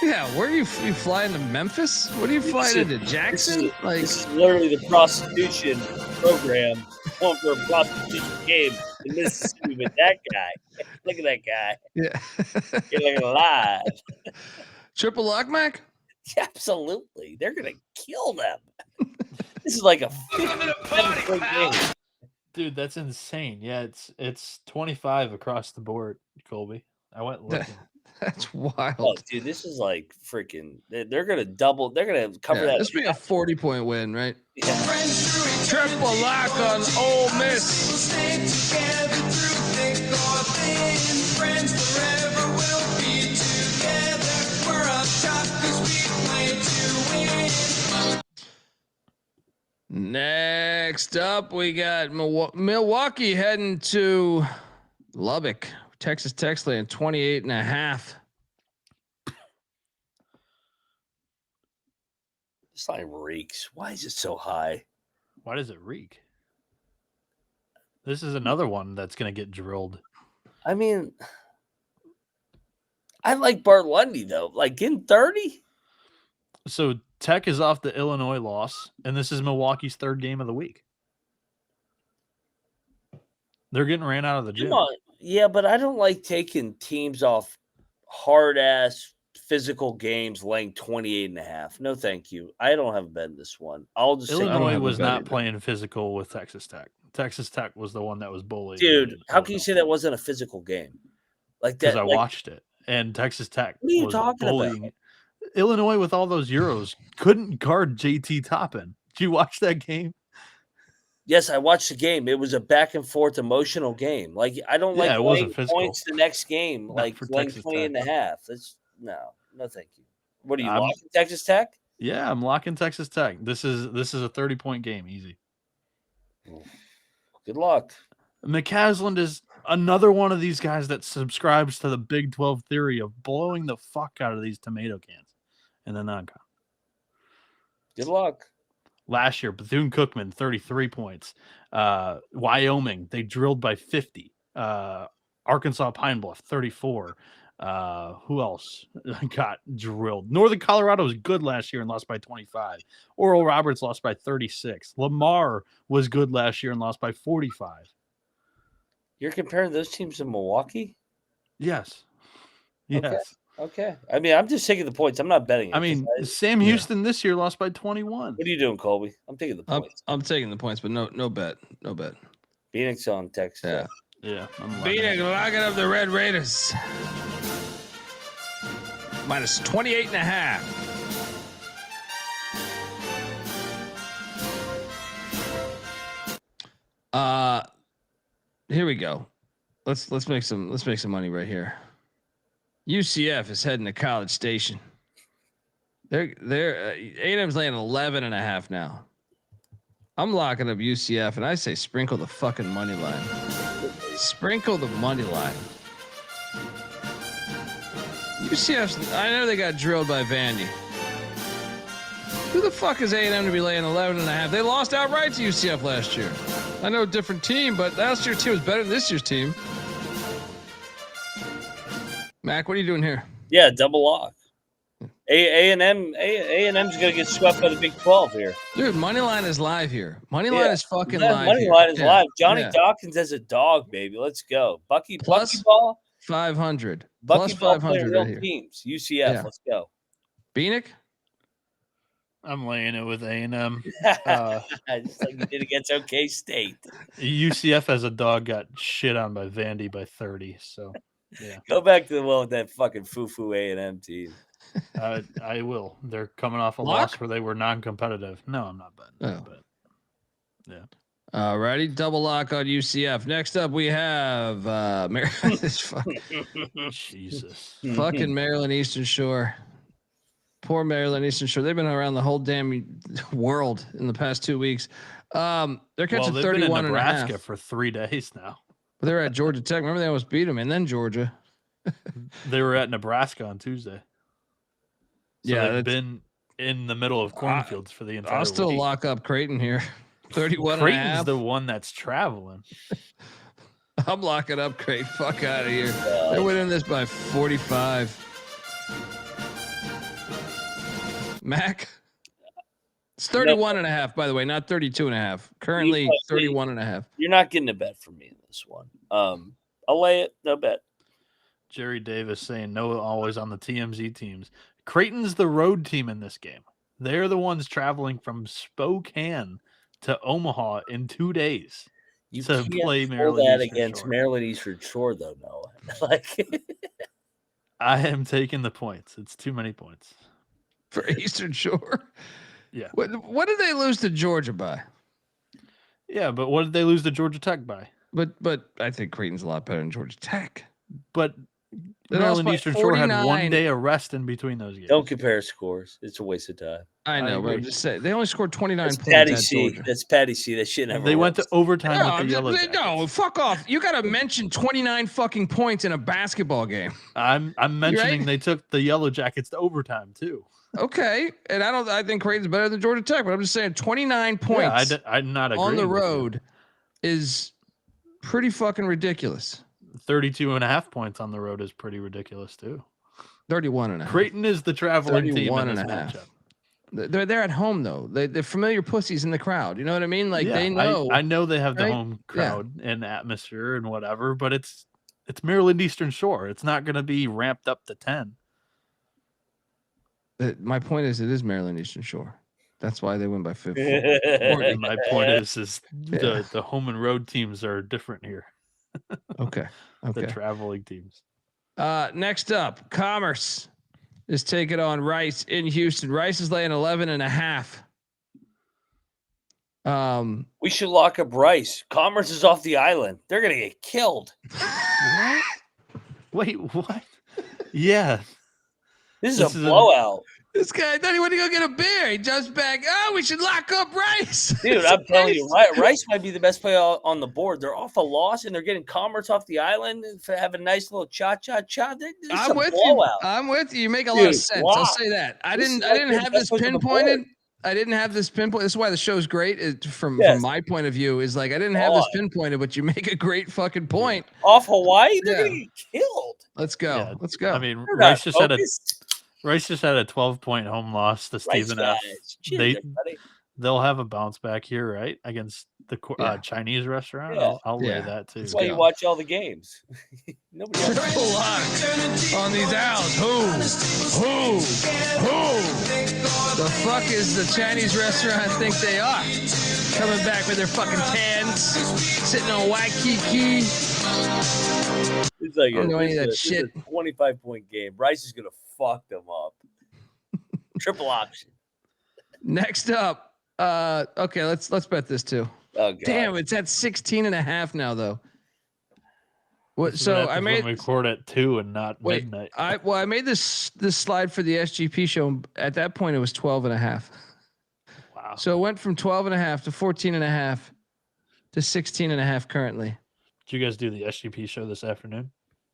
Yeah, where are you flying to Memphis? What are you flying into Jackson? This is literally the prostitution program going for a prostitution game in Mississippi with that guy. Look at that guy. Yeah. You're looking alive. Triple lock, Mac? Absolutely. They're going to kill them. This is like a 57-point game. Dude, that's insane. Yeah, it's 25 across the board, Colby. I went looking. That's wild. Oh, dude, this is like freaking. They're gonna double. They're gonna cover that. This be a 40-point win, right? Yeah. Triple lock on Ole Miss. Next up, we got Milwaukee heading to Lubbock. Texas Tech's laying 28.5. This line reeks. Why is it so high? Why does it reek? This is another one that's going to get drilled. I mean, I like Bart Lundy, though. Like, getting 30? So Tech is off the Illinois loss, and this is Milwaukee's third game of the week. They're getting ran out of the Come gym. on. Yeah, but I don't like taking teams off hard-ass physical games laying 28.5. No, thank you. I don't have a bet in this one. I'll just say, Illinois have a was bet not either. playing physical with Texas Tech. Texas Tech was the one that was bullied. dude, how can you say that wasn't a physical game? Like Because that, I like, watched it, and Texas Tech What are you was talking about? bullying. Illinois with all those Euros couldn't guard JT Toppin. Did you watch that game? yes, I watched the game. It was a back and forth emotional game. Like, I don't like Yeah, it laying wasn't physical. points the next game, Not like for laying Texas 28.5. That's no, thank you. What are you I'm- locking Texas Tech? Yeah, I'm locking Texas Tech. This is a 30-point game, easy. Good luck. McCaslin is another one of these guys that subscribes to the Big 12 theory of blowing the fuck out of these tomato cans in the non-con. Good luck. Last year, Bethune-Cookman, 33 points. Wyoming, they drilled by 50. Arkansas Pine Bluff, 34. Who else got drilled? Northern Colorado was good last year and lost by 25. Oral Roberts lost by 36. Lamar was good last year and lost by 45. You're comparing those teams to Milwaukee? Yes. Yes. Okay. I mean, I'm just taking the points. I'm not betting it. I mean, Sam Houston this year lost by 21. What are you doing, Colby? I'm taking the points. I'm taking the points, but no bet. Phoenix on Texas. Yeah. Yeah. Phoenix locking up the Red Raiders. Minus 28.5. Here we go. Let's make some money right here. UCF is heading to College Station. They're A&M's laying 11.5 now. I'm locking up UCF, and I say sprinkle the fucking money line. Sprinkle the money line. UCF's. I know they got drilled by Vandy. Who the fuck is A&M to be laying 11.5? They lost outright to UCF last year. I know, different team, but last year's team was better than this year's team. Mac, what are you doing here? Yeah, double lock. A&M's gonna get swept by the Big 12 here. Dude, Moneyline is live here. Moneyline is fucking live. Moneyline is live. Johnny Yeah. Dawkins as a dog, baby. Let's go. Bucky Plus ball. 500. Bucky Plus ball 500 playing real right here. teams. UCF. Yeah. Let's go. Bieniek? I'm laying it with A&M. Just like you did against OK State. UCF as a dog got shit on by Vandy by 30. So, yeah. Go back to the one with that fucking foo-foo A&M team. I will. They're coming off a Lock? loss where they were non-competitive. No, I'm not betting. Oh. But yeah. Alrighty, double lock on UCF. Next up, we have Jesus. fucking Maryland Eastern Shore. Poor Maryland Eastern Shore. They've been around the whole damn world in the past 2 weeks. They're catching they've 31 been in Nebraska and a half. for 3 days now. But they're at Georgia Tech. Remember, they almost beat them, and then Georgia. They were at Nebraska on Tuesday. So Yeah, they've been in the middle of cornfields for the entire I'll still week. lock up Creighton here. 31 and a Creighton's half. the one that's traveling. I'm locking up Creighton. Fuck out of here. They're winning this by 45. Mac? It's 31 and a half, by the way, not 32 and a half. Currently 31 and a half. You're not getting a bet from me in this one. I'll lay it. No bet. Jerry Davis saying no always on the TMZ teams. Creighton's the road team in this game. They're the ones traveling from Spokane to Omaha in 2 days. You to can't play pull Maryland that Eastern against Shore. Maryland Eastern Shore, though, Noah. Like, I am taking the points. It's too many points. For Eastern Shore? Yeah. What did they lose to Georgia by? Yeah, but what did they lose to Georgia Tech by? But I think Creighton's a lot better than Georgia Tech. But They lost Maryland by Eastern Shore had 1 49. day of rest in between those games. don't compare scores. It's a waste of time. I know, but I'm agree. just saying they only scored 29 That's points Patty at C. Georgia. That's Patty C. That shit never They went to works. overtime No, with the Yellow Jackets. no, fuck off. You got to mention 29 fucking points in a basketball game. I'm mentioning right? they took the Yellow Jackets to overtime too. Okay, and I think Creighton's better than Georgia Tech, but I'm just saying 29 points Yeah, I'm not agreeing on the with you. road is pretty fucking ridiculous. 32.5 points on the road is pretty ridiculous too. 31 and a half. Creighton is the traveling team 31 in this and a half. matchup. They're at home though. They're familiar pussies in the crowd. You know what I mean? Like they know. I know they have the right? home crowd and atmosphere and whatever, but it's Maryland Eastern Shore. It's not going to be ramped up to 10. My point is, it is Maryland Eastern Shore. That's why they win by 50. And my point is Yeah. the home and road teams are different here. Okay. The traveling teams. Next up, Commerce is taking on Rice in Houston. Rice is laying 11.5. We should lock up Rice. Commerce is off the island. They're gonna get killed. What? Wait, what? Yeah. This is a blowout. This guy thought he went to go get a beer. He jumps back. Oh, we should lock up Rice. Dude, I'm telling you, Rice might be the best player on the board. They're off a loss, and they're getting Commerce off the island and have a nice little cha-cha-cha. I'm with you. I'm with you. You make a lot of sense. I'll say that. I didn't have this pinpointed. I didn't have this pinpoint. This is why the show's great. From my point of view, is like I didn't have this pinpointed, but you make a great fucking point. Off Hawaii, they're gonna get killed. Let's go. Yeah, Let's go. I mean, Rice just had a 12-point home loss to Stephen F. They'll have a bounce back here, right, against the Chinese restaurant. Yeah. I'll lay that too. That's why you watch all the games. Nobody else. On these Owls. Who? The fuck is the Chinese restaurant think they are? Coming back with their fucking tans, sitting on Waikiki. It's like don't know any of that shit. It's a 25-point game. Rice is gonna fuck them up. Triple option. Next up, okay, let's bet this too. Oh god. Damn, it's at 16.5 now though. What? So I made when we record at 2 and not midnight. I made this slide for the SGP show. At that point, it was 12.5. Wow. So it went from 12.5 to 14.5 to 16.5 currently. Did you guys do the SGP show this afternoon?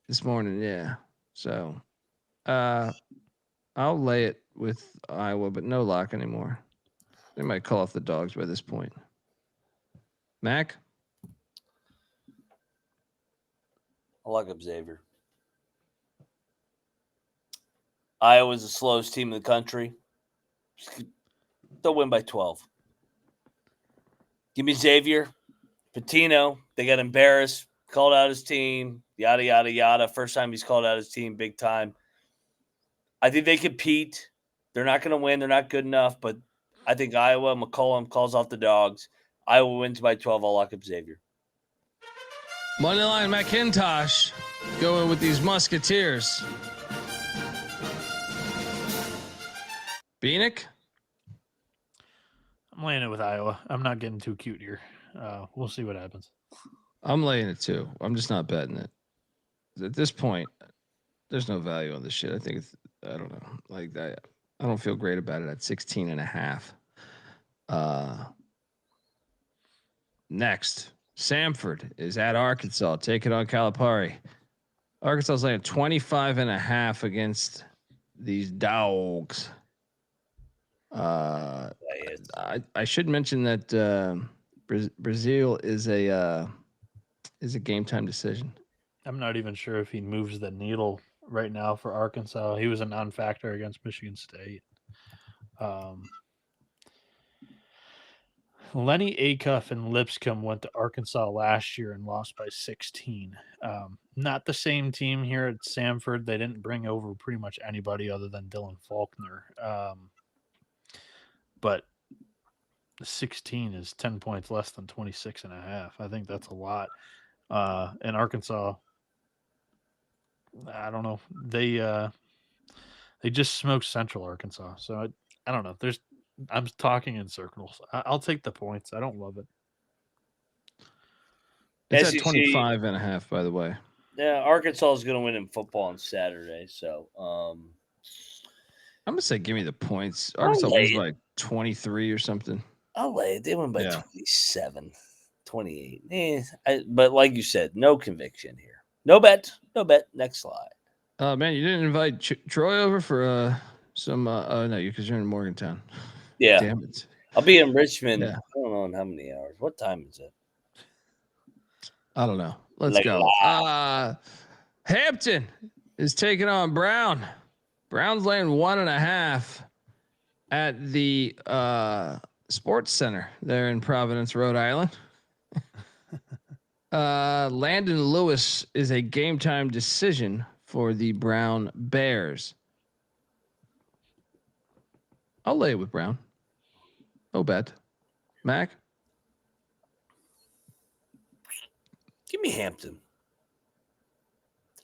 This morning, yeah. So, I'll lay it with Iowa, but no lock anymore. They might call off the dogs by this point. Mac? I'll lock up Xavier. Iowa's the slowest team in the country. They'll win by 12. Give me Xavier. Patino, they got embarrassed, called out his team, yada, yada, yada. First time he's called out his team, big time. I think they compete. They're not going to win. They're not good enough, but I think Iowa, McCollum calls off the dogs. Iowa wins by 12. I'll lock up Xavier. Moneyline McIntyre going with these Musketeers. Bieniek? I'm laying it with Iowa. I'm not getting too cute here. We'll see what happens. I'm laying it too. I'm just not betting it. At this point, there's no value on this shit. I think it's, I don't know. Like I don't feel great about it at 16.5. Next, Samford is at Arkansas, taking on Calipari. Arkansas is laying 25.5 against these dogs. I should mention that Brazil is a game time decision. I'm not even sure if he moves the needle right now for Arkansas. He was a non-factor against Michigan State. Lenny Acuff and Lipscomb went to Arkansas last year and lost by 16. Not the same team here at Samford. They didn't bring over pretty much anybody other than Dylan Faulkner. But 16 is 10 points less than 26.5. I think that's a lot. And Arkansas, I don't know. They just smoked Central Arkansas. So I don't know. I'm talking in circles. I'll take the points. I don't love it. It's at 25.5, by the way. Yeah, Arkansas is going to win in football on Saturday. So I'm going to say give me the points. Arkansas wins by 23 or something. I'll lay it. They win by 27, 28. But like you said, no conviction here. No bet. Next slide. Man, you didn't invite Troy over for some. No, because you're in Morgantown. Yeah. Damn it. I'll be in Richmond. Yeah. I don't know in how many hours. What time is it? I don't know. Let's go. Hampton is taking on Brown. Brown's laying 1.5. at the Sports Center there in Providence, Rhode Island. Landon Lewis is a game time decision for the Brown Bears. I'll lay it with Brown. No bet. Mac? Give me Hampton.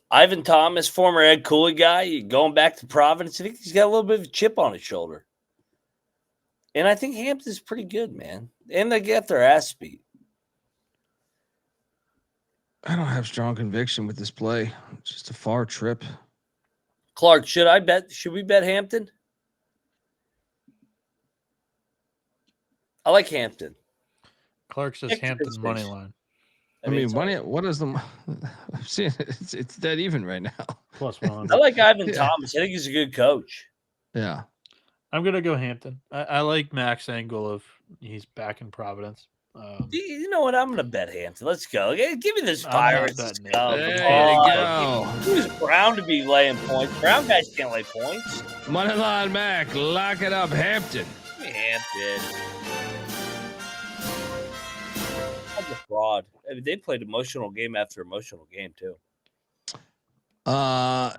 Ivan Thomas, former Ed Cooley guy, going back to Providence. I think he's got a little bit of a chip on his shoulder. And I think Hampton's pretty good, man. And they get their ass beat. I don't have strong conviction with this play. It's just a far trip. Clark, should we bet Hampton? I like Hampton. Clark says Hampton money line. I mean, money. What is the? I'm seeing it's dead even right now. +1. I like Ivan Thomas. I think he's a good coach. Yeah, I'm gonna go Hampton. I like Mac's angle of he's back in Providence. You know what? I'm gonna bet Hampton. Let's go. Give me this I'm fire. not betting it. there you go. Who's Brown to be laying points? Brown guys can't lay points. Moneyline Mac, lock it up, Hampton. Give me Hampton. That's a fraud. I mean, they played emotional game after emotional game too.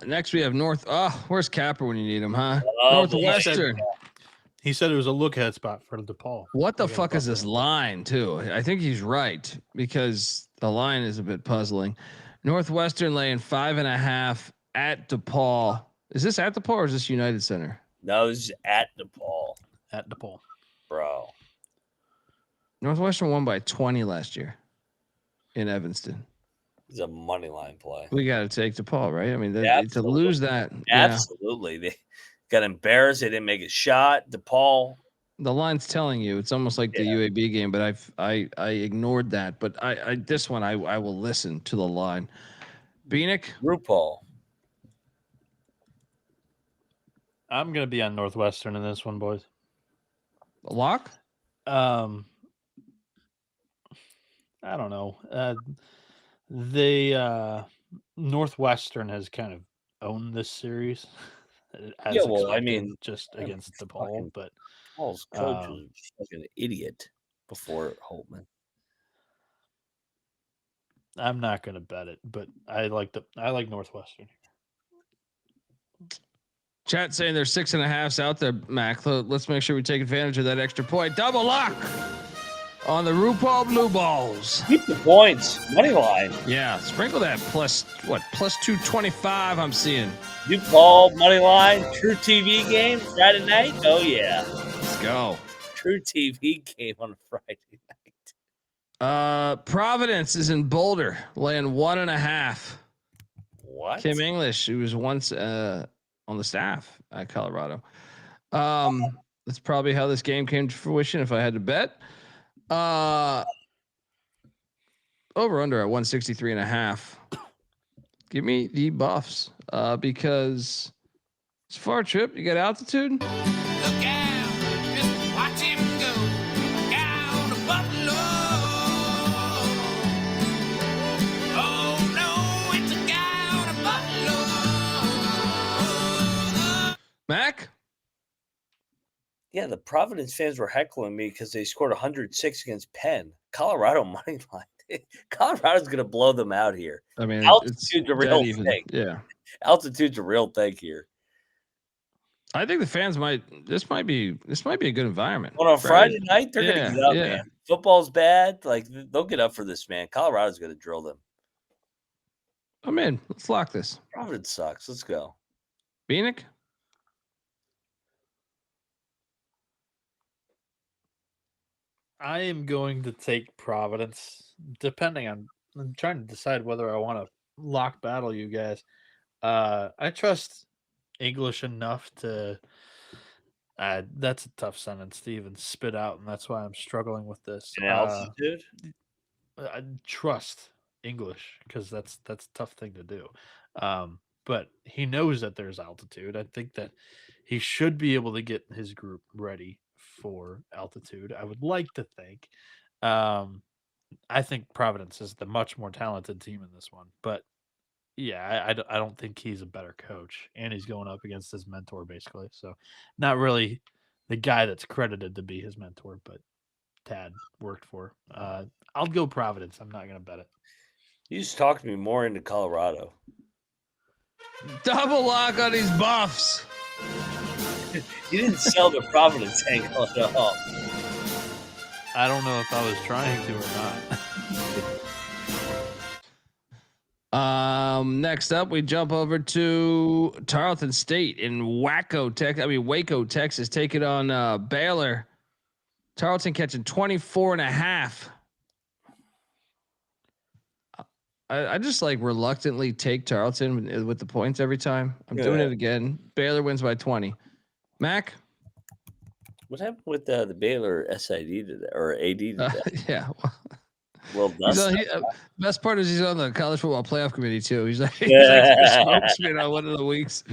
Next we have North. Oh, where's Capper when you need him, huh? Oh, Northwestern. He said it was a look ahead spot for DePaul. What the fuck is this line too? I think he's right because the line is a bit puzzling. Northwestern laying 5.5 at DePaul. Is this at DePaul or is this United Center? No, this is at DePaul. At DePaul. Bro. Northwestern won by 20 last year in Evanston. It's a money line play. We got to take DePaul, right? I mean, to lose that. Absolutely. They got embarrassed. They didn't make a shot. DePaul. The line's telling you it's almost like the UAB game, but I ignored that. But I this one I will listen to the line. Bieniek? RuPaul. I'm gonna be on Northwestern in this one, boys. Lock? I don't know. Northwestern has kind of owned this series. Just against DePaul, but Paul's coach was like an idiot before Holtman. I'm not going to bet it, but I like Northwestern. Chat saying there's 6.5s out there, Mac. Let's make sure we take advantage of that extra point. Double lock on the RuPaul Blue Balls. Keep the points. Money line. Yeah, sprinkle that plus 225 I'm seeing. DePaul money line. True TV game Friday night. Oh yeah. Let's go. True TV game on Friday night. Providence is in Boulder, laying 1.5. What? Kim English, who was once on the staff at Colorado. That's probably how this game came to fruition. If I had to bet, over under at 163.5. Give me the Buffs because it's a far trip. You got altitude. Look out, just watch him go down to Buffalo. Oh no, it's a guy on a Buffalo. Mac? Yeah, the Providence fans were heckling me because they scored 106 against Penn. Colorado money line. Colorado's going to blow them out here. I mean, altitude's a real thing. Yeah, altitude's a real thing here. I think the fans this might be a good environment. On a Friday night, they're going to get up, yeah. man. Football's bad. Like, they'll get up for this, man. Colorado's going to drill them. I'm in. Let's lock this. Providence sucks. Let's go. Bieniek? I am going to take Providence, I'm trying to decide whether I want to lock battle you guys. I trust English enough to. That's a tough sentence to even spit out, and that's why I'm struggling with this. In altitude? I trust English because that's a tough thing to do. But he knows that there's altitude. I think that he should be able to get his group ready for altitude. I would like to think. I think Providence is the much more talented team in this one, but yeah, I don't think he's a better coach, and he's going up against his mentor basically. So, not really the guy that's credited to be his mentor, but Tad worked for. I'll go Providence. I'm not going to bet it. You just talked me more into Colorado. Double lock on these Buffs. You didn't sell the Providence angle at all. I don't know if I was trying to or not. Next up, we jump over to Tarleton State in Waco, Texas, taking on Baylor. Tarleton catching 24.5. I just like reluctantly take Tarleton with the points every time. I'm doing it again. Baylor wins by 20. Mac? What happened with the Baylor SID today or AD today? Yeah. Well, best part is he's on the college football playoff committee too. He's like the spokesman on one of the weeks.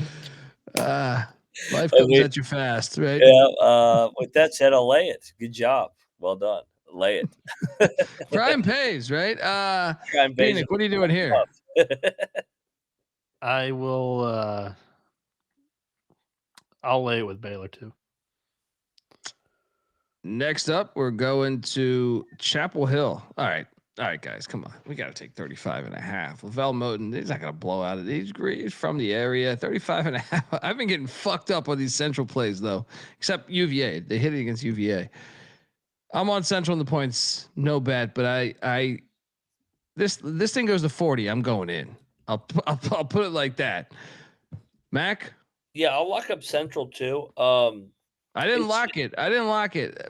Life comes at you fast, right? Yeah. With that said, I'll lay it. Good job. Well done. Lay it. Crime pays, right? Crime pays. Bieniek, what are you doing here? I will. I'll lay it with Baylor too. Next up, we're going to Chapel Hill. All right, guys, come on. We got to take 35.5. Lavelle Moten, he's not going to blow out. He's from the area. 35.5. I've been getting fucked up on these Central plays though, except UVA. They hit it against UVA. I'm on Central in the points, no bet, but this thing goes to 40. I'm going in. I'll put it like that. Mac? Yeah, I'll lock up Central too. I didn't lock it.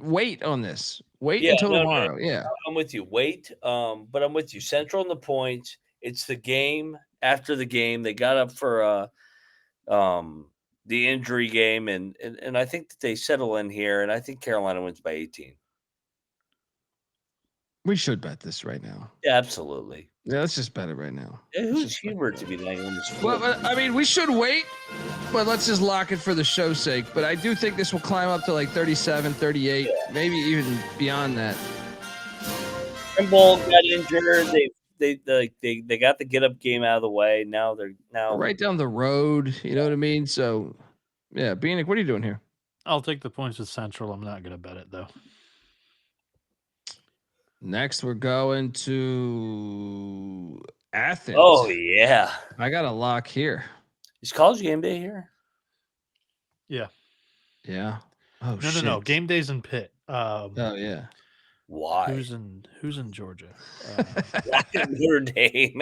Wait on this. Wait until tomorrow. Yeah. I'm with you. Wait. But I'm with you. Central in the points. It's the game after the game. They got up for the injury game and I think that they settle in here and I think Carolina wins by 18. We should bet this right now. Yeah, absolutely. Yeah, let's just bet it right now. Yeah, who's Hubert to be laying on this? Well, I mean, we should wait, but let's just lock it for the show's sake. But I do think this will climb up to like 37, 38, maybe even beyond that. Trimble got injured. They got the get up game out of the way. Now they're right down the road. You know what I mean? So, yeah, Bieniek, what are you doing here? I'll take the points with Central. I'm not going to bet it though. Next, we're going to Athens. Oh, yeah. I got a lock here. Is college game day here? Yeah. Yeah. Oh, No. Game day's in Pitt. Oh, yeah. Why? Who's in Georgia? Notre Dame.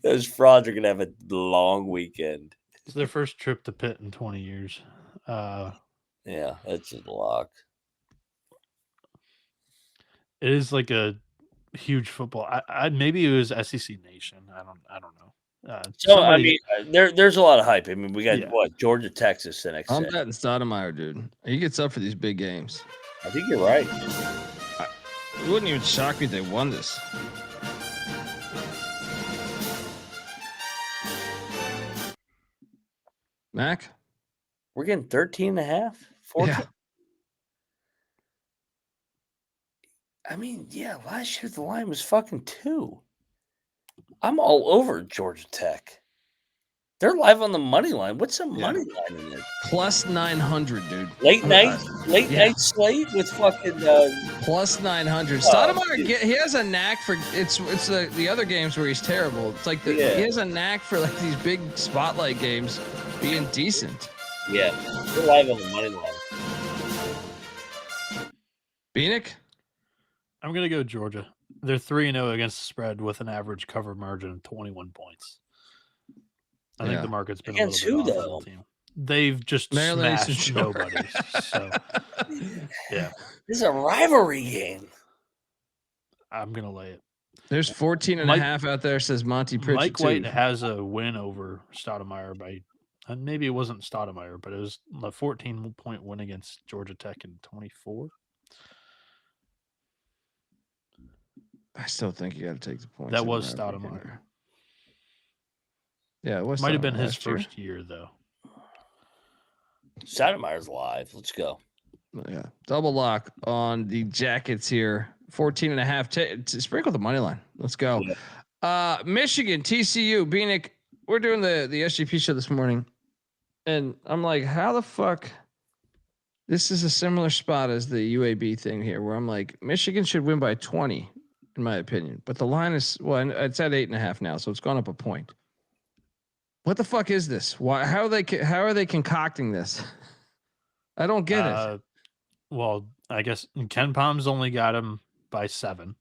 Those frauds are going to have a long weekend. It's their first trip to Pitt in 20 years. Yeah, that's a lock. It is like a huge football. I maybe it was SEC Nation. I don't know. I mean, there's a lot of hype. I mean, we got Georgia, Texas the next. I'm betting Stoudemire, dude. He gets up for these big games. I think you're right. It wouldn't even shock me if they won this. Mac? We're getting 13.5? 14? Yeah. I mean, last year the line was fucking 2. I'm all over Georgia Tech. They're live on the money line. What's the money line in there? Plus 900, dude. Late night slate with fucking plus 900. Stoudemire, he has a knack for it's the other games where he's terrible. It's like he has a knack for like these big spotlight games being decent. Yeah, they're live on the money line. Bieniek? I'm going to go Georgia. They're 3-0 against the spread with an average cover margin of 21 points. I think the market's been against a little bit who, off though? the team. They've just smashed nobody. So, yeah. This is a rivalry game. I'm going to lay it. There's 14.5 out there, says Monty Pritchett. Mike White has a win over Stoudemire by, and maybe it wasn't Stoudemire, but it was a 14-point win against Georgia Tech in 24. I still think you got to take the points. That was Stoudemire. Yeah, it was. Might have been his first year, though. Stoudemire's live. Let's go. Yeah, double lock on the Jackets here. 14.5. Sprinkle the money line. Let's go. Yeah. Michigan, TCU, Bieniek. We're doing the SGP show this morning, and I'm like, how the fuck This is a similar spot as the UAB thing here, where I'm like, Michigan should win by 20, in my opinion. But the line is it's at 8.5 now, so it's gone up a point. What the fuck is this? Why? How are they concocting this? I don't get it. Well, I guess Ken Palm's only got him by 7.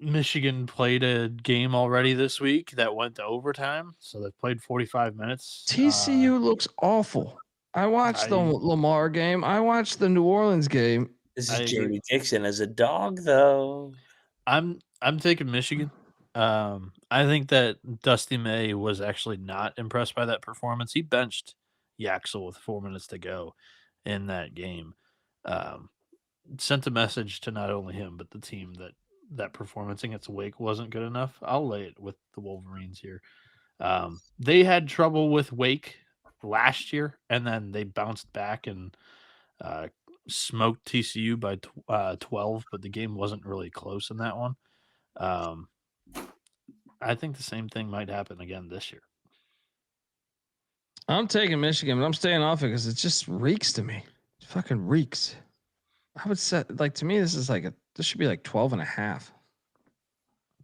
Michigan played a game already this week that went to overtime, so they've played 45 minutes. TCU looks awful. I watched the Lamar game. I watched the New Orleans game. This is Jamie Dixon as a dog, though. I'm taking Michigan. I think that Dusty May was actually not impressed by that performance. He benched Yaxel with 4 minutes to go in that game. Sent a message to not only him but the team that performance against Wake wasn't good enough. I'll lay it with the Wolverines here. They had trouble with Wake last year, and then they bounced back and smoked TCU by 12, but the game wasn't really close in that one. I think the same thing might happen again this year. I'm taking Michigan, but I'm staying off it because it just reeks to me. It fucking reeks. I would say, to me, this should be like 12.5.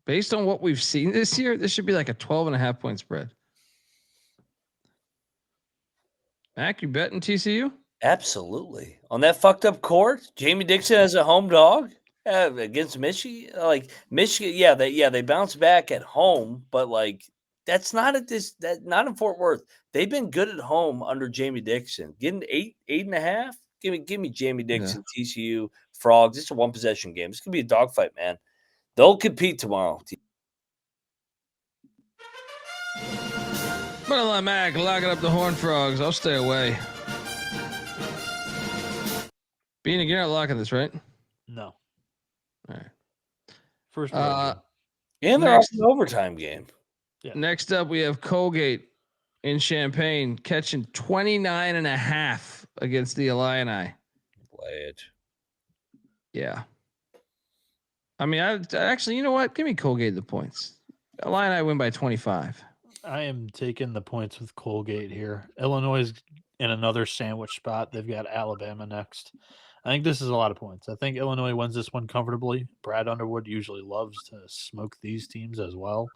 Based on what we've seen this year, this should be like a 12.5 point spread. Mac, you betting TCU? Absolutely. On that fucked up court, Jamie Dixon as a home dog against Michigan. Like Michigan, they bounce back at home, but that's not not in Fort Worth. They've been good at home under Jamie Dixon. Getting 8.5. Give me Jamie Dixon, TCU, Frogs. It's a 1-possession game. It's gonna be a dogfight, man. They'll compete tomorrow. Well, Mac, locking up the Horned Frogs. I'll stay away. Bieniek, you're not locking this, right? No. All right. First. And they're off an overtime game. Yeah. Next up, we have Colgate in Champaign catching 29.5 against the Illini. Play it. Yeah. I mean, I actually, you know what? Give me Colgate the points. Illini win by 25. I am taking the points with Colgate here. Illinois is in another sandwich spot. They've got Alabama next. I think this is a lot of points. I think Illinois wins this one comfortably. Brad Underwood usually loves to smoke these teams as well.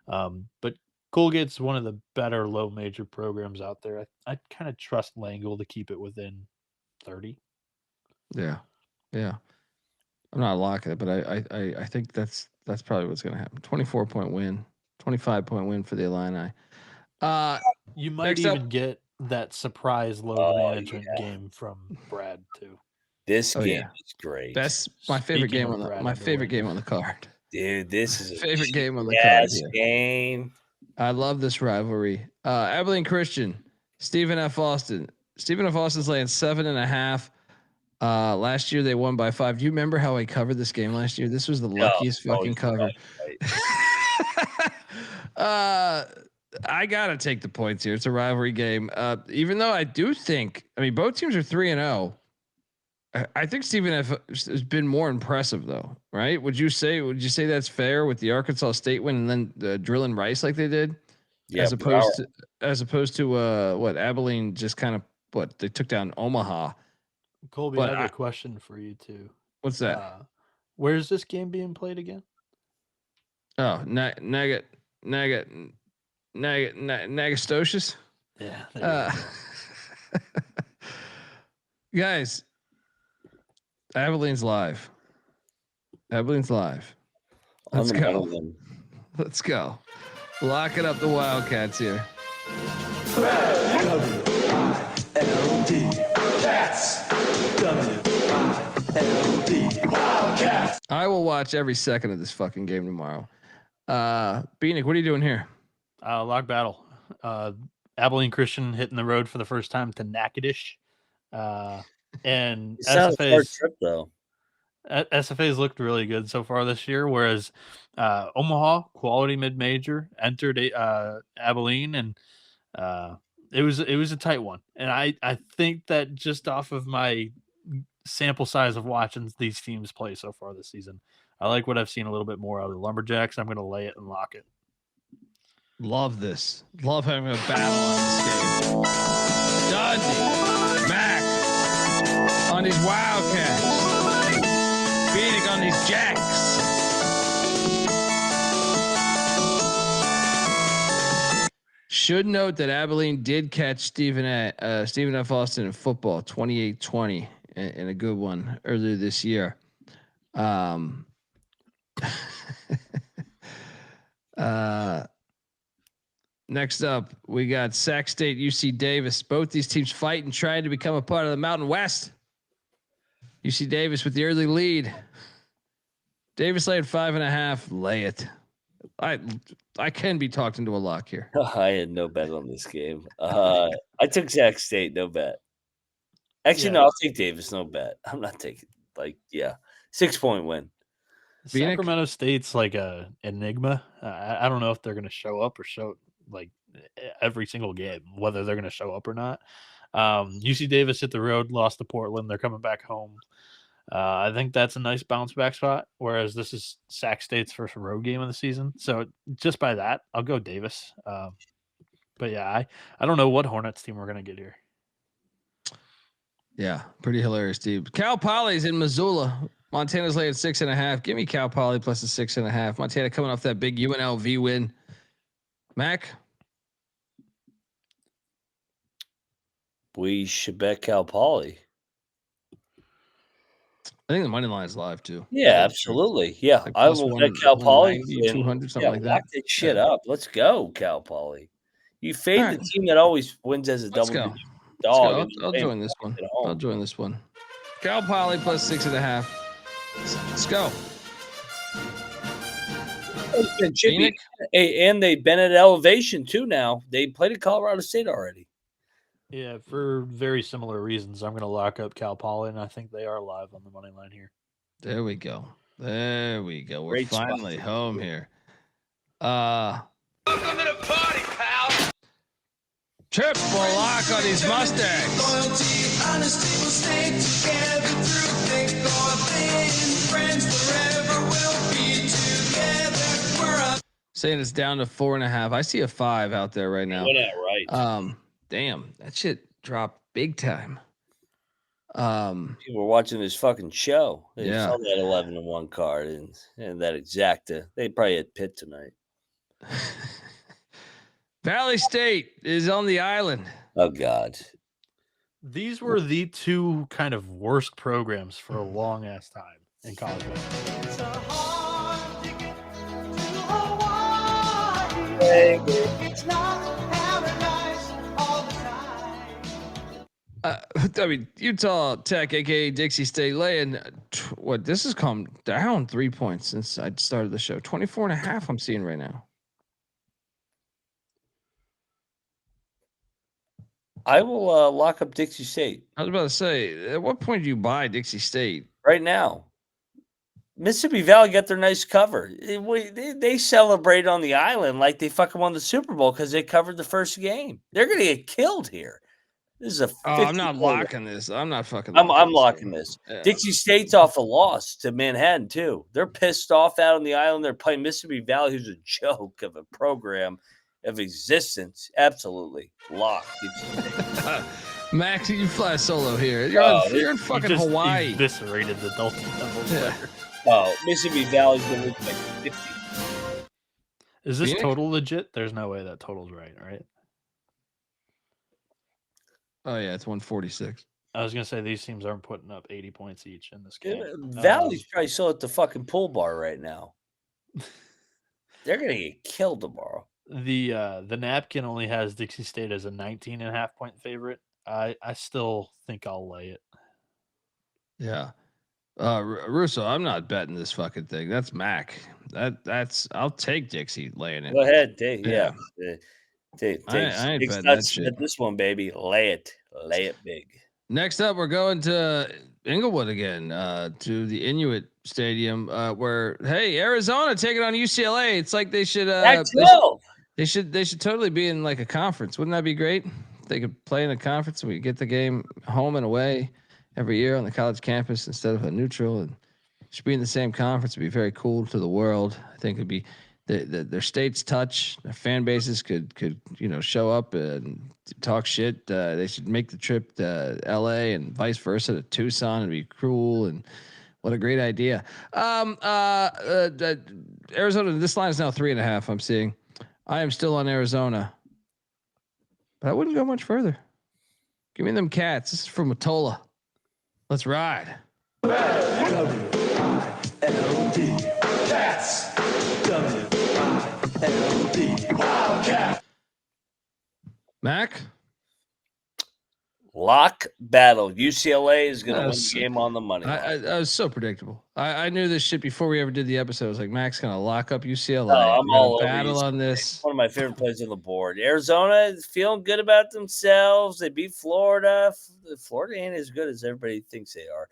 But Colgate's one of the better low major programs out there. I kind of trust Langle to keep it within 30. Yeah. I'm not locking it, but I think that's probably what's going to happen. 24-point win, 25-point win for the Illini. You might even get that surprise load management game from Brad too. This game is great. That's my favorite game on the card. Dude, this is a favorite game on the card. Game. I love this rivalry. Abilene Christian, Stephen F. Austin. Stephen F. Austin's laying 7.5. Last year they won by 5. Do you remember how I covered this game last year? This was the luckiest fucking cover. I gotta take the points here. It's a rivalry game. Even though I do think, both teams are 3-0. I think Stephen F. has been more impressive though, right? Would you say that's fair with the Arkansas State win and then drilling Rice like they did? Yeah, as opposed to what Abilene just kind of they took down Omaha. Colby, I have a question for you too. What's that? Where is this game being played again? Oh, Nagastocious. Yeah. Guys, Abilene's live. Let's go. Let's go. Locking up the Wildcats here. I will watch every second of this fucking game tomorrow. Bieniek, what are you doing here? Lock battle. Abilene Christian hitting the road for the first time to Natchitoches. And SFA's trip though. SFA's looked really good so far this year, whereas Omaha, quality mid-major, entered Abilene, and it was a tight one. And I think that just off of my sample size of watching these teams play so far this season, I like what I've seen a little bit more out of the Lumberjacks. I'm going to lay it and lock it. Love this. Love having a battle on this game. Dundee, Mac on these Wildcats. Bieniek on these Jacks. Should note that Abilene did catch Stephen F. Austin in football 28-20 in a good one earlier this year. Next up, we got Sac State, UC Davis. Both these teams fighting, trying to become a part of the Mountain West. UC Davis with the early lead. Davis laid 5.5. Lay it. I can be talked into a lock here. I had no bet on this game. I took Sac State, no bet. Actually, no, I'll take Davis, no bet. I'm not taking 6-point win. Bieniek? Sacramento State's like a enigma. I don't know if they're going to show up or show like every single game, whether they're going to show up or not. UC Davis hit the road, lost to Portland. They're coming back home. I think that's a nice bounce back spot. Whereas this is Sac State's first road game of the season. So just by that, I'll go Davis. But yeah, I don't know what Hornets team we're going to get here. Yeah, pretty hilarious, Steve. Cal Poly's in Missoula. Montana's laying 6.5. Give me Cal Poly plus the 6.5. Montana coming off that big UNLV win. Mac? We should bet Cal Poly. I think the money line is live too. Yeah, absolutely. Yeah, Like I will bet Cal Poly. 200, something like that. Lock that shit up. Let's go, Cal Poly. You fade All right. the team that always wins as a Let's double go. dog. I'll join this one. I'll join this one. Cal Poly plus 6.5. Let's go. It's been chippy. And they've been at elevation too now. They played at Colorado State already. Yeah, for very similar reasons. I'm going to lock up Cal Poly, and I think they are live on the money line here. There we go. We're Great finally spot. home here. Welcome to the party, pal. Triple lock on these Mustangs. Loyalty, honesty will stay together through thick or thin. Friends forever will be together. We're a Saying it's down to 4.5. I see a 5 out there right now. Went out right. Damn, that shit dropped big time. People were watching this fucking show. They Yeah. saw that 11-1 card and that exacta. They probably had Pitt tonight. Valley State is on the island. Oh God. These were the two kind of worst programs for a long ass time in college basketball. It's a hard ticket to Hawaii. It's not paradise all the time. I mean, Utah Tech, aka Dixie State, laying what? This has come down 3 points since I started the show. 24.5. I'm seeing right now. I will lock up Dixie State I was about to say, at what point do you buy Dixie State? right now. Mississippi Valley got their nice cover. They celebrate on the island like they fucking won the Super Bowl because they covered the first game. They're gonna get killed here. This is a. I'm not 50-point locking this. I'm not fucking. I'm locking this. Yeah. Dixie State's off a loss to Manhattan too. They're pissed off out on the island. They're playing Mississippi Valley, who's a joke of a program of existence. Absolutely locked. Max, you fly solo here. You're in fucking Hawaii. Eviscerated the Delta Devils Yeah. player. Oh, Mississippi Valley's gonna win like 50. Is this Bieniek? total legit? There's no way that total's right? Oh yeah, it's 146. I was gonna say these teams aren't putting up 80 points each in this game. Valley's probably still at the fucking pool bar right now. They're gonna get killed tomorrow. The napkin only has Dixie State as a 19.5 point favorite. I still think I'll lay it. Yeah. Russo, I'm not betting this fucking thing. That's Mac. That's I'll take Dixie laying it. Go ahead, Dave. Yeah. Yeah. Dave, I ain't Dave's betting not that shit. bet this one, baby. Lay it big. Next up, we're going to Inglewood again, to the Inuit Stadium, where Arizona taking on UCLA. It's like they should they should totally be in like a conference. Wouldn't that be great? If they could play in a conference and we get the game home and away every year on the college campus instead of a neutral, and should be in the same conference. It'd be very cool to the world. I think it'd be their states touch, their fan bases could show up and talk shit. They should make the trip to LA and vice versa to Tucson. It'd be cool, and what a great idea. Arizona, this line is now 3.5. I'm seeing. I am still on Arizona, but I wouldn't go much further. Give me them Cats. This is from Matola. Let's ride. W-I-L-D. Cats. W-I-L-D. Wildcat. Mac? Lock battle. UCLA is going to win the game on the money line. I was so predictable. I knew this shit before we ever did the episode. I was like, Mac's going to lock up UCLA. Oh, I'm all over battle on this. It's one of my favorite plays on the board. Arizona is feeling good about themselves. They beat Florida. Florida ain't as good as everybody thinks they are.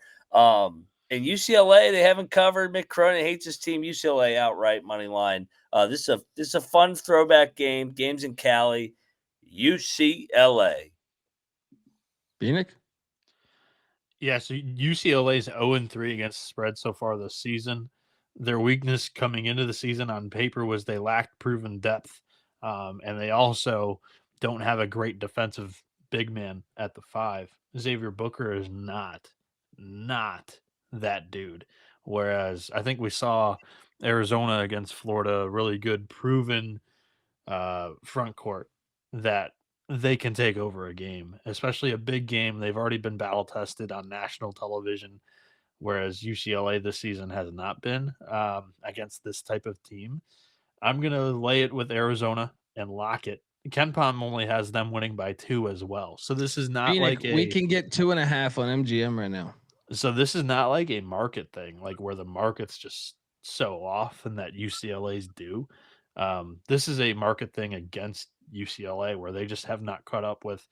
And UCLA, they haven't covered. Mick Cronin hates his team. UCLA outright money line. This is a fun throwback game. Games in Cali. UCLA. Bieniek? Yeah, so UCLA's 0-3 against the spread so far this season. Their weakness coming into the season on paper was they lacked proven depth, and they also don't have a great defensive big man at the 5. Xavier Booker is not that dude. Whereas I think we saw Arizona against Florida, really good proven front court that they can take over a game, especially a big game. They've already been battle tested on national television, whereas UCLA this season has not been against this type of team. I'm going to lay it with Arizona and lock it. Ken Pom only has them winning by 2 as well. So this is not Bieniek, we can get 2.5 on MGM right now. So this is not like a market thing, like where the market's just so off and that UCLA's due. This is a market thing against UCLA where they just have not caught up with,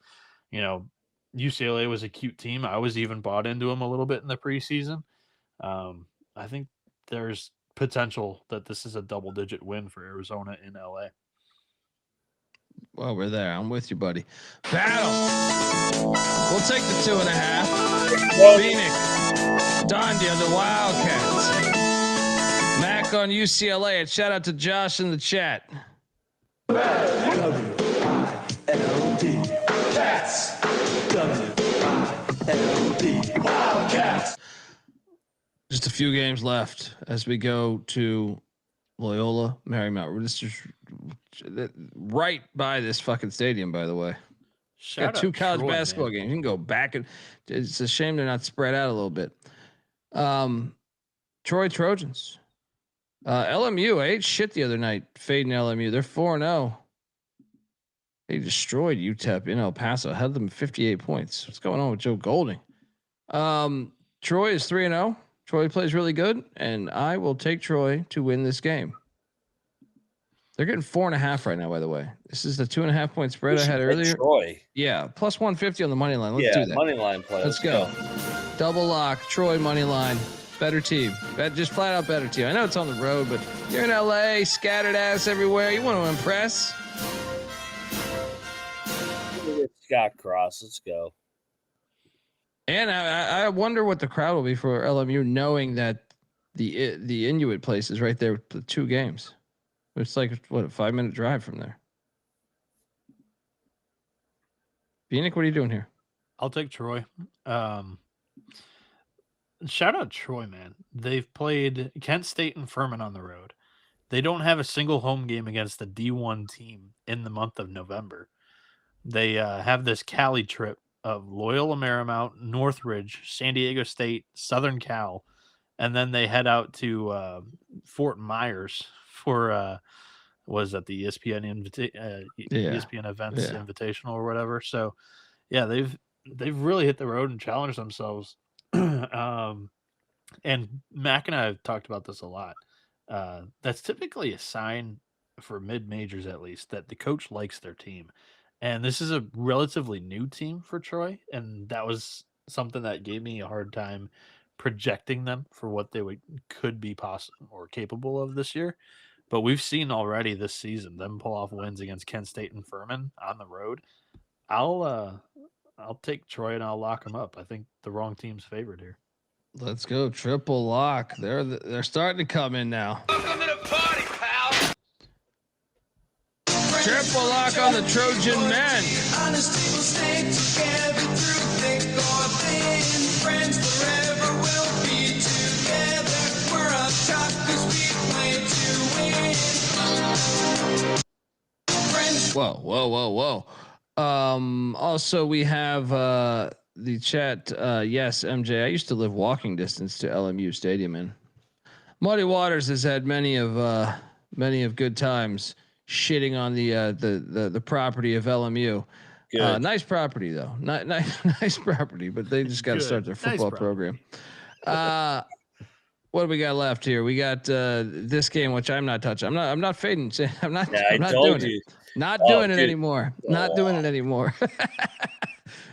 UCLA was a cute team. I was even bought into them a little bit in the preseason. I think there's potential that this is a double-digit win for Arizona in LA. Well, we're there. I'm with you, buddy. Battle. We'll take the 2.5. Bieniek. Dondi on the Wildcats. Mac on UCLA. And shout out to Josh in the chat. W-I-L-D. Cats. W-I-L-D. Wildcats. Just a few games left as we go to Loyola Marymount. This is right by this fucking stadium, by the way. Got 2 college basketball games. You can go back, and it's a shame they're not spread out a little bit. Troy Trojans. LMU, I ate shit the other night fading LMU. They're 4-0. They destroyed UTEP in El Paso, held them 58 points. What's going on with Joe Golding? Troy is 3-0. Troy plays really good, and I will take Troy to win this game. They're getting 4.5 right now, by the way. This is the 2.5 point spread I had earlier. Troy. Yeah, plus 150 on the money line. Let's do that. Money line play. Let's go. Double lock, Troy money line. Better team. Just flat out better team. I know it's on the road, but you're in LA, scattered ass everywhere. You want to impress. Scott Cross. Let's go. And I wonder what the crowd will be for LMU, knowing that the Inuit place is right there with the 2 games. It's like, a 5-minute drive from there. Bieniek, what are you doing here? I'll take Troy. Shout out Troy, man. They've played Kent State and Furman on the road. They don't have a single home game against the D1 team in the month of November. They have this Cali trip of Loyola Marymount, Northridge, San Diego State, Southern Cal, and then they head out to Fort Myers for was that the ESPN ESPN Events Invitational or whatever. So yeah, they've really hit the road and challenged themselves. And Mac and I have talked about this a lot. That's typically a sign for mid-majors, at least, that the coach likes their team. And this is a relatively new team for Troy, and that was something that gave me a hard time projecting them for what they could be possible or capable of this year. But we've seen already this season them pull off wins against Kent State and Furman on the road. I'll take Troy and I'll lock them up. I think the wrong team's favored here. Let's go triple lock. They're starting to come in now. Welcome to the party, pal. Triple lock on the Trojan men. Honesty will stay together through thick or thin. Friends forever will be together. We're up top 'cause we play to win. Friends. Whoa. Also, we have the chat. Yes, MJ. I used to live walking distance to LMU Stadium, and Muddy Waters has had many of good times shitting on the property of LMU. Good. Nice property though, nice property, but they just got to start their football program. What do we got left here? We got this game, which I'm not touching. I'm not fading. I'm not. Yeah, I'm not told doing you. it. Not Oh, doing it dude. anymore. Not doing it anymore.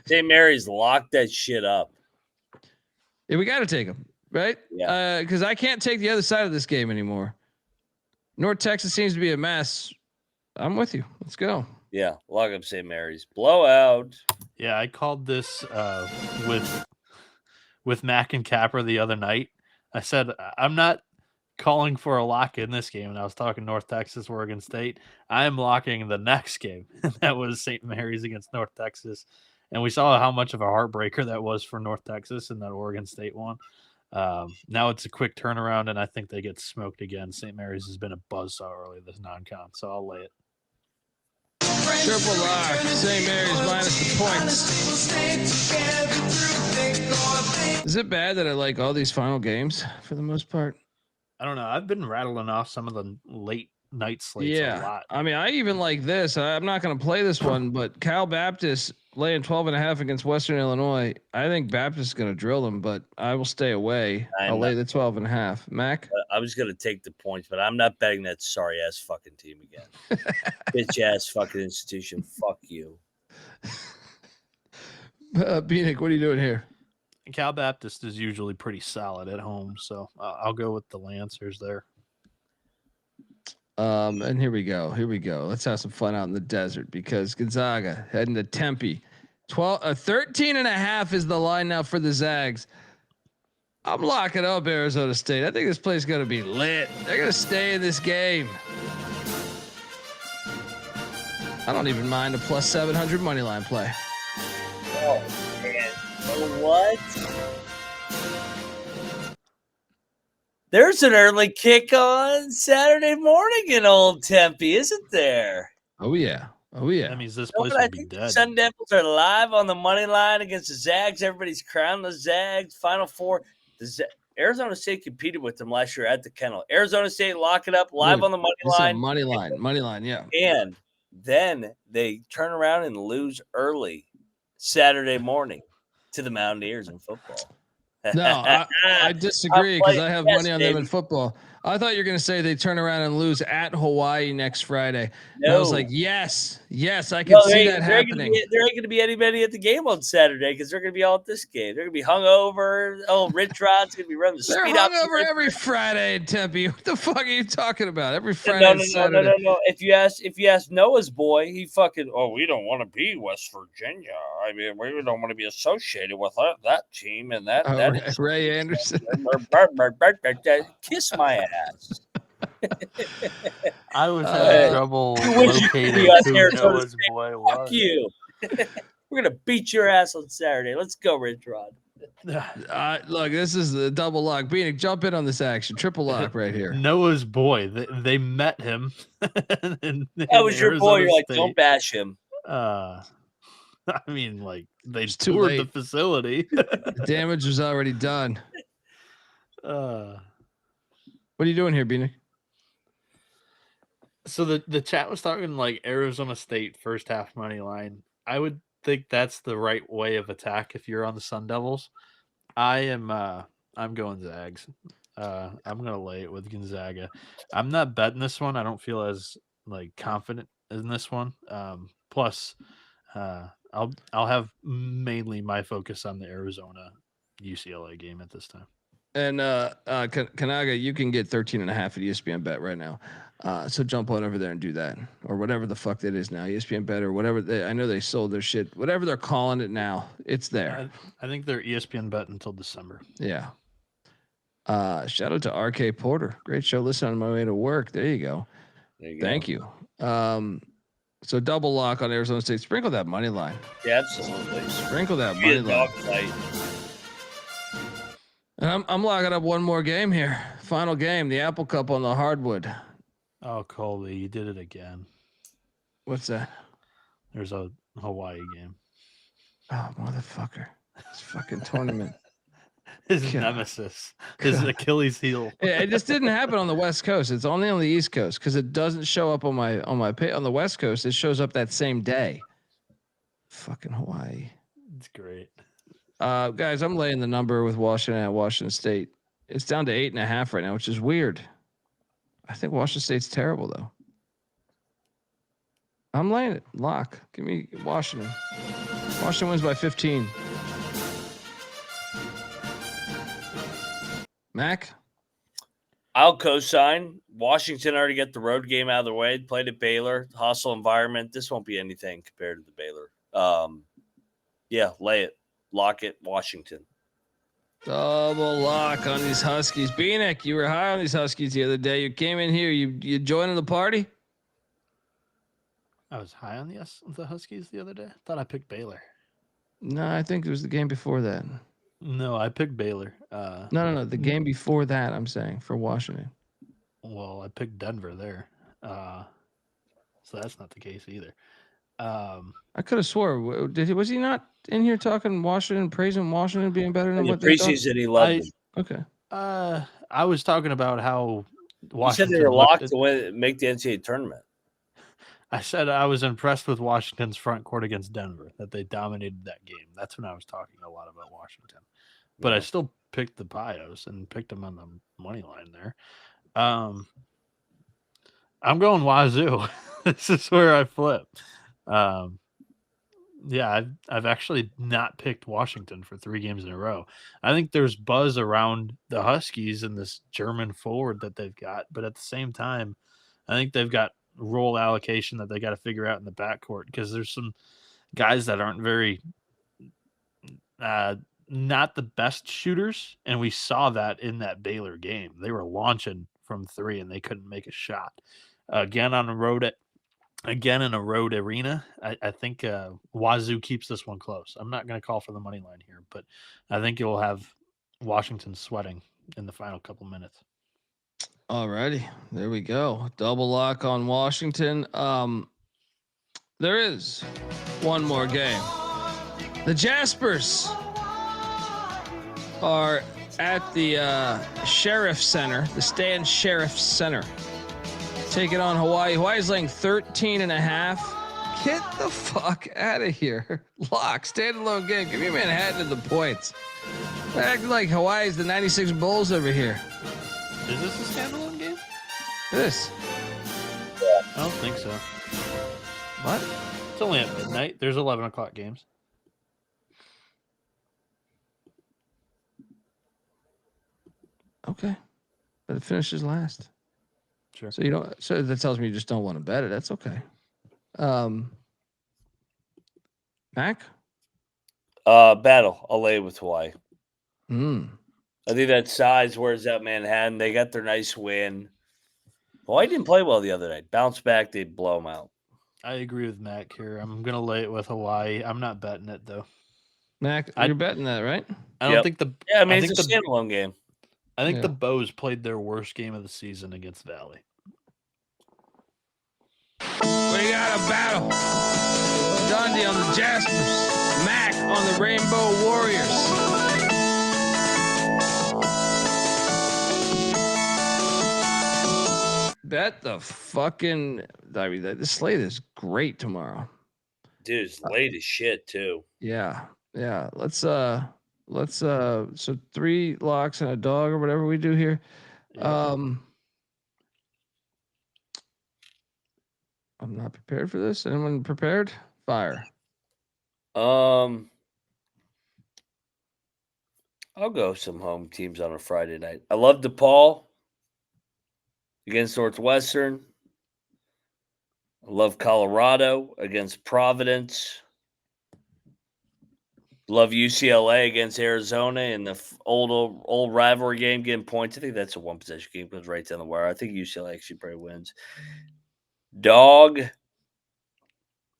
St. Mary's locked that shit up. Yeah, we got to take them, right? Yeah. Because I can't take the other side of this game anymore. North Texas seems to be a mess. I'm with you. Let's go. Yeah, lock up St. Mary's. Blowout. Yeah, I called this with Mac and Capper the other night. I said I'm not calling for a lock in this game, and I was talking North Texas, Oregon State. I am locking the next game. That was St. Mary's against North Texas, and we saw how much of a heartbreaker that was for North Texas in that Oregon State one. Now it's a quick turnaround, and I think they get smoked again. St. Mary's has been a buzzsaw early this non-con, so I'll lay it. Triple lock. St. Mary's minus the points. Is it bad that I like all these final games for the most part? I don't know. I've been rattling off some of the late night slates a lot. I mean, I even like this. I'm not going to play this one, but Cal Baptist laying 12.5 against Western Illinois. I think Baptist is going to drill them, but I will stay away. I'll lay the 12.5. Mac? I was going to take the points, but I'm not betting that sorry ass fucking team again. Bitch ass fucking institution. Fuck you. Bieniek, what are you doing here? Cal Baptist is usually pretty solid at home, so I'll go with the Lancers there. And here we go. Let's have some fun out in the desert because Gonzaga heading to Tempe. 13.5 is the line now for the Zags. I'm locking up Arizona State. I think this place is going to be lit. They're going to stay in this game. I don't even mind a plus 700 money line play. Oh, man. What? There's an early kick on Saturday morning in Old Tempe, isn't there? Oh yeah. That means this place will be dead. Sun Devils are live on the money line against the Zags. Everybody's crowning the Zags. Final four. Arizona State competed with them last year at the Kennel. Arizona State lock it up live on the money line. Money line, yeah. And then they turn around and lose early Saturday morning to the Mountaineers in football. No, I disagree because I have money on them in football. I thought you were going to say they turn around and lose at Hawaii next Friday. No. And I was like, yes, I can see that happening. There ain't going to be anybody at the game on Saturday because they're going to be all at this game. They're going to be hungover. Oh, Rich Rod's going to be running the they're speed up. They're hungover every Friday in Tempe. What the fuck are you talking about? Every Friday and Saturday. No. If you ask Noah's boy, he fucking, we don't want to be West Virginia. I mean, we don't want to be associated with that team and that. Ray Anderson. Kiss my ass. I was having trouble locating who Noah's boy was. Fuck you. We're going to beat your ass on Saturday. Let's go, Rich Rod. Look, this is the double lock. Bieniek, jump in on this action. Triple lock right here. Noah's boy. They met him. That was your boy. You're like, don't bash him. I mean, like, they toured the facility. The damage was already done. What are you doing here, Bieniek? So the chat was talking like Arizona State first half money line. I would think that's the right way of attack if you're on the Sun Devils. I'm going Zags. I'm gonna lay it with Gonzaga. I'm not betting this one. I don't feel as like confident in this one. Plus, I'll have mainly my focus on the Arizona UCLA game at this time. And Kanaga, you can get 13.5 at ESPN Bet right now. So jump on over there and do that, or whatever the fuck that is now, ESPN Bet or whatever. I know they sold their shit, whatever they're calling it now. It's there. I think they're ESPN Bet until December. Yeah. Shout out to RK Porter. Great show. Listen on my way to work. There you go. Thank you. So double lock on Arizona State. Sprinkle that money line. Yeah, absolutely. Sprinkle that Be a money line. dog fight. And I'm locking up one more game here. Final game, the Apple Cup on the hardwood. Oh, Colby, you did it again. What's that? There's a Hawaii game. Oh, motherfucker. This fucking tournament. His God. nemesis. His God. Achilles heel. It just didn't happen on the West Coast. It's only on the East Coast because it doesn't show up on the West Coast. It shows up that same day. Fucking Hawaii. It's great. Guys, I'm laying the number with Washington at Washington State. It's down to 8.5 right now, which is weird. I think Washington State's terrible though. I'm laying it. Lock. Give me Washington. Washington wins by 15. Mac? I'll co-sign. Washington already got the road game out of the way. Played at Baylor. Hostile environment. This won't be anything compared to the Baylor. Yeah, lay it. Lock it. Washington. Double lock on these Huskies. Bieniek, you were high on these Huskies the other day. You came in here. You joining the party? I was high on the Huskies the other day. I thought I picked Baylor. No, I think it was the game before that. No, I picked Baylor. No. The game before that, I'm saying, for Washington. Well, I picked Denver there. So that's not the case either. I could have swore. Was he not in here talking Washington, praising Washington being better than In the what they thought? preseason, he loved them. Okay. I was talking about how Washington You said they were locked looked to make the NCAA tournament. I said I was impressed with Washington's front court against Denver, that they dominated that game. That's when I was talking a lot about Washington. But I still picked the Bios and picked them on the money line there. I'm going Wazoo. This is where I flip. Yeah, I've actually not picked Washington for 3 games in a row. I think there's buzz around the Huskies and this German forward that they've got, but at the same time, I think they've got role allocation that they got to figure out in the backcourt because there's some guys that aren't very not the best shooters, and we saw that in that Baylor game. They were launching from 3 and they couldn't make a shot. Again in a road arena, I think Wazoo keeps this one close. I'm not going to call for the money line here, but I think you'll have Washington sweating in the final couple minutes. Alrighty, there we go. Double lock on Washington. There is one more game. The Jaspers are at the Sheriff Center, the Stan Sheriff Center. Take it on Hawaii. Hawaii's laying 13.5. Get the fuck out of here. Lock, standalone game. Give me Manhattan at the points. Act like Hawaii's the 96 Bulls over here. Is this a standalone game? This. I don't think so. What? It's only at midnight. There's 11 o'clock games. Okay. But it finishes last. Sure. So you don't. So that tells me you just don't want to bet it. That's okay. Mac. Battle. I'll lay with Hawaii. Hmm. I think that size wears out Manhattan. They got their nice win. Hawaii didn't play well the other night. Bounce back, they'd blow them out. I agree with Mac here. I'm going to lay it with Hawaii. I'm not betting it, though. Mac, you're betting that, right? I don't think the... Yeah, I mean, it's a standalone game. I think the Bows played their worst game of the season against Valley. We got a battle. Dundee on the Jaspers. Mac on the Rainbow Warriors. Bet the fucking... I mean, the slate is great tomorrow. Dude, it's late as shit, too. Yeah. Let's so 3 locks and a dog or whatever we do here. Yeah. I'm not prepared for this. Anyone prepared? Fire. I'll go some home teams on a Friday night. I love DePaul against Northwestern. I love Colorado against Providence. Love UCLA against Arizona in the old rivalry game, getting points. I think that's a one-possession game, goes right down the wire. I think UCLA actually probably wins. Dog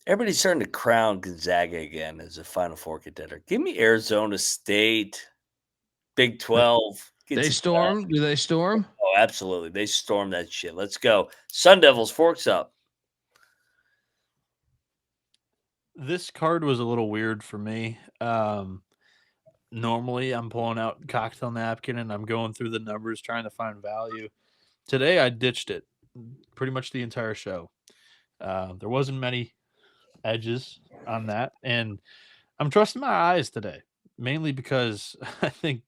Everybody's starting to crown Gonzaga again as a Final Four contender. Give me Arizona State, Big 12. They storm? Do they storm? Oh, absolutely. They storm that shit. Let's go. Sun Devils, forks up. This card was a little weird for me. Normally, I'm pulling out cocktail napkin and I'm going through the numbers trying to find value. Today, I ditched it pretty much the entire show. There wasn't many edges on that, and I'm trusting my eyes today, mainly because I think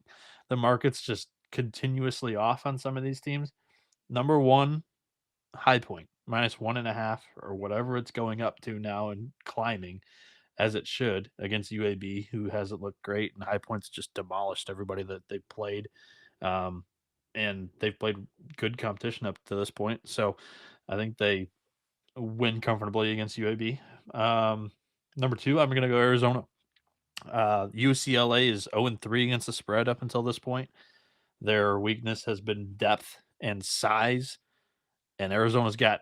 the market's just continuously off on some of these teams. Number one, High Point, -1.5 or whatever it's going up to now and climbing as it should against UAB, who hasn't looked great, and High Point's just demolished everybody that they played. And they've played good competition up to this point. So I think they win comfortably against UAB. Number two, I'm going to go Arizona. UCLA is 0-3 against the spread up until this point. Their weakness has been depth and size, and Arizona's got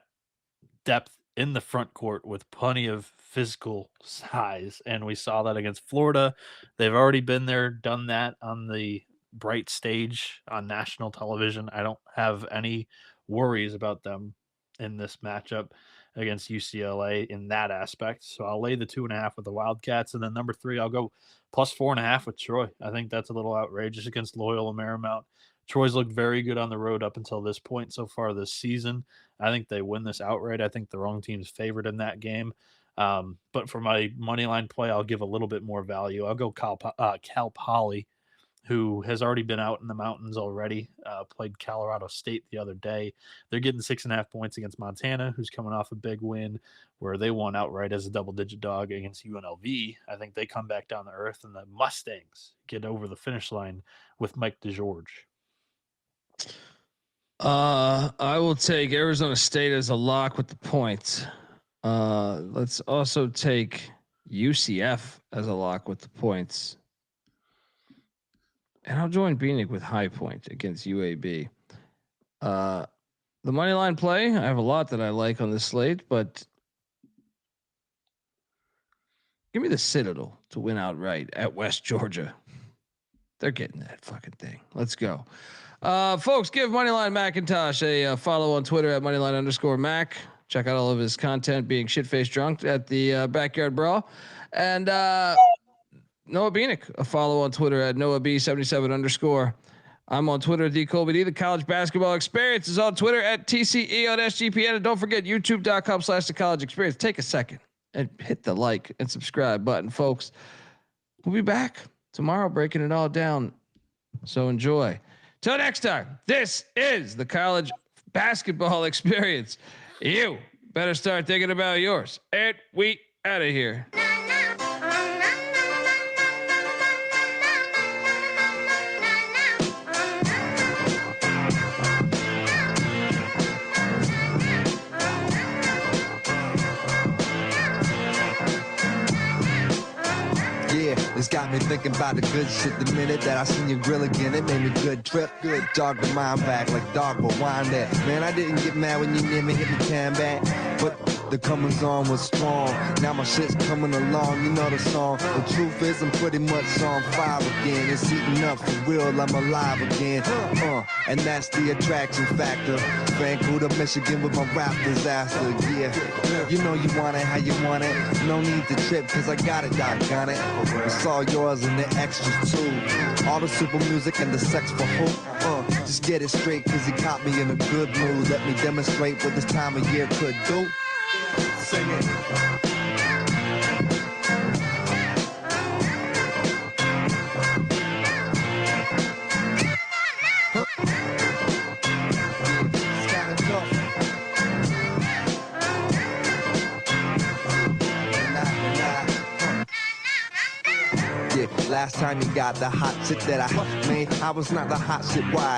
depth in the front court with plenty of physical size, and we saw that against Florida. They've already been there, done that on the bright stage on national television. I don't have any worries about them in this matchup against UCLA in that aspect. So I'll lay the 2.5 with the Wildcats. And then number three, I'll go +4.5 with Troy. I think that's a little outrageous against Loyola Marymount. Troy's looked very good on the road up until this point so far this season. I think they win this outright. I think the wrong team's favored in that game. But for my money line play, I'll give a little bit more value. I'll go Cal Poly, who has already been out in the mountains already, played Colorado State the other day. They're getting 6.5 points against Montana, who's coming off a big win where they won outright as a double-digit dog against UNLV. I think they come back down to earth, and the Mustangs get over the finish line with Mike DeGeorge. I will take Arizona State as a lock with the points. Let's also take UCF as a lock with the points. And I'll join Bieniek with High Point against UAB. The money line play, I have a lot that I like on this slate, but give me the Citadel to win outright at West Georgia. They're getting that fucking thing. Let's go. Folks, give Moneyline McIntosh a follow on Twitter at Moneyline_Mac. Check out all of his content, being shit-faced drunk at the Backyard Brawl. And Noah Bieniek, a follow on Twitter at NoahB77_. I'm on Twitter at Colby. The College Basketball Experience is on Twitter at TCE on SGPN. And don't forget, youtube.com/The College Experience. Take a second and hit the like and subscribe button, folks. We'll be back tomorrow breaking it all down. So enjoy. Till next time, this is the College Basketball Experience. You better start thinking about yours. And we out of here. It's got me thinking about the good shit. The minute that I seen your grill again, it made me good trip. Good dog the mind back like dog but wind that. Man, I didn't get mad when you never hit me can back. But the comings on was strong. Now my shit's coming along, you know the song. The truth is I'm pretty much on fire again. It's eating up for real, I'm alive again. And that's the attraction factor. Vancouver, Michigan with my rap disaster. Yeah, you know you want it how you want it. No need to trip cause I got it, doggone it. It's all yours and the extras too. All the super music and the sex for who? Just get it straight cause he caught me in a good mood. Let me demonstrate what this time of year could do. Sing it. Last time you got the hot shit that I made, I was not the hot shit. Why?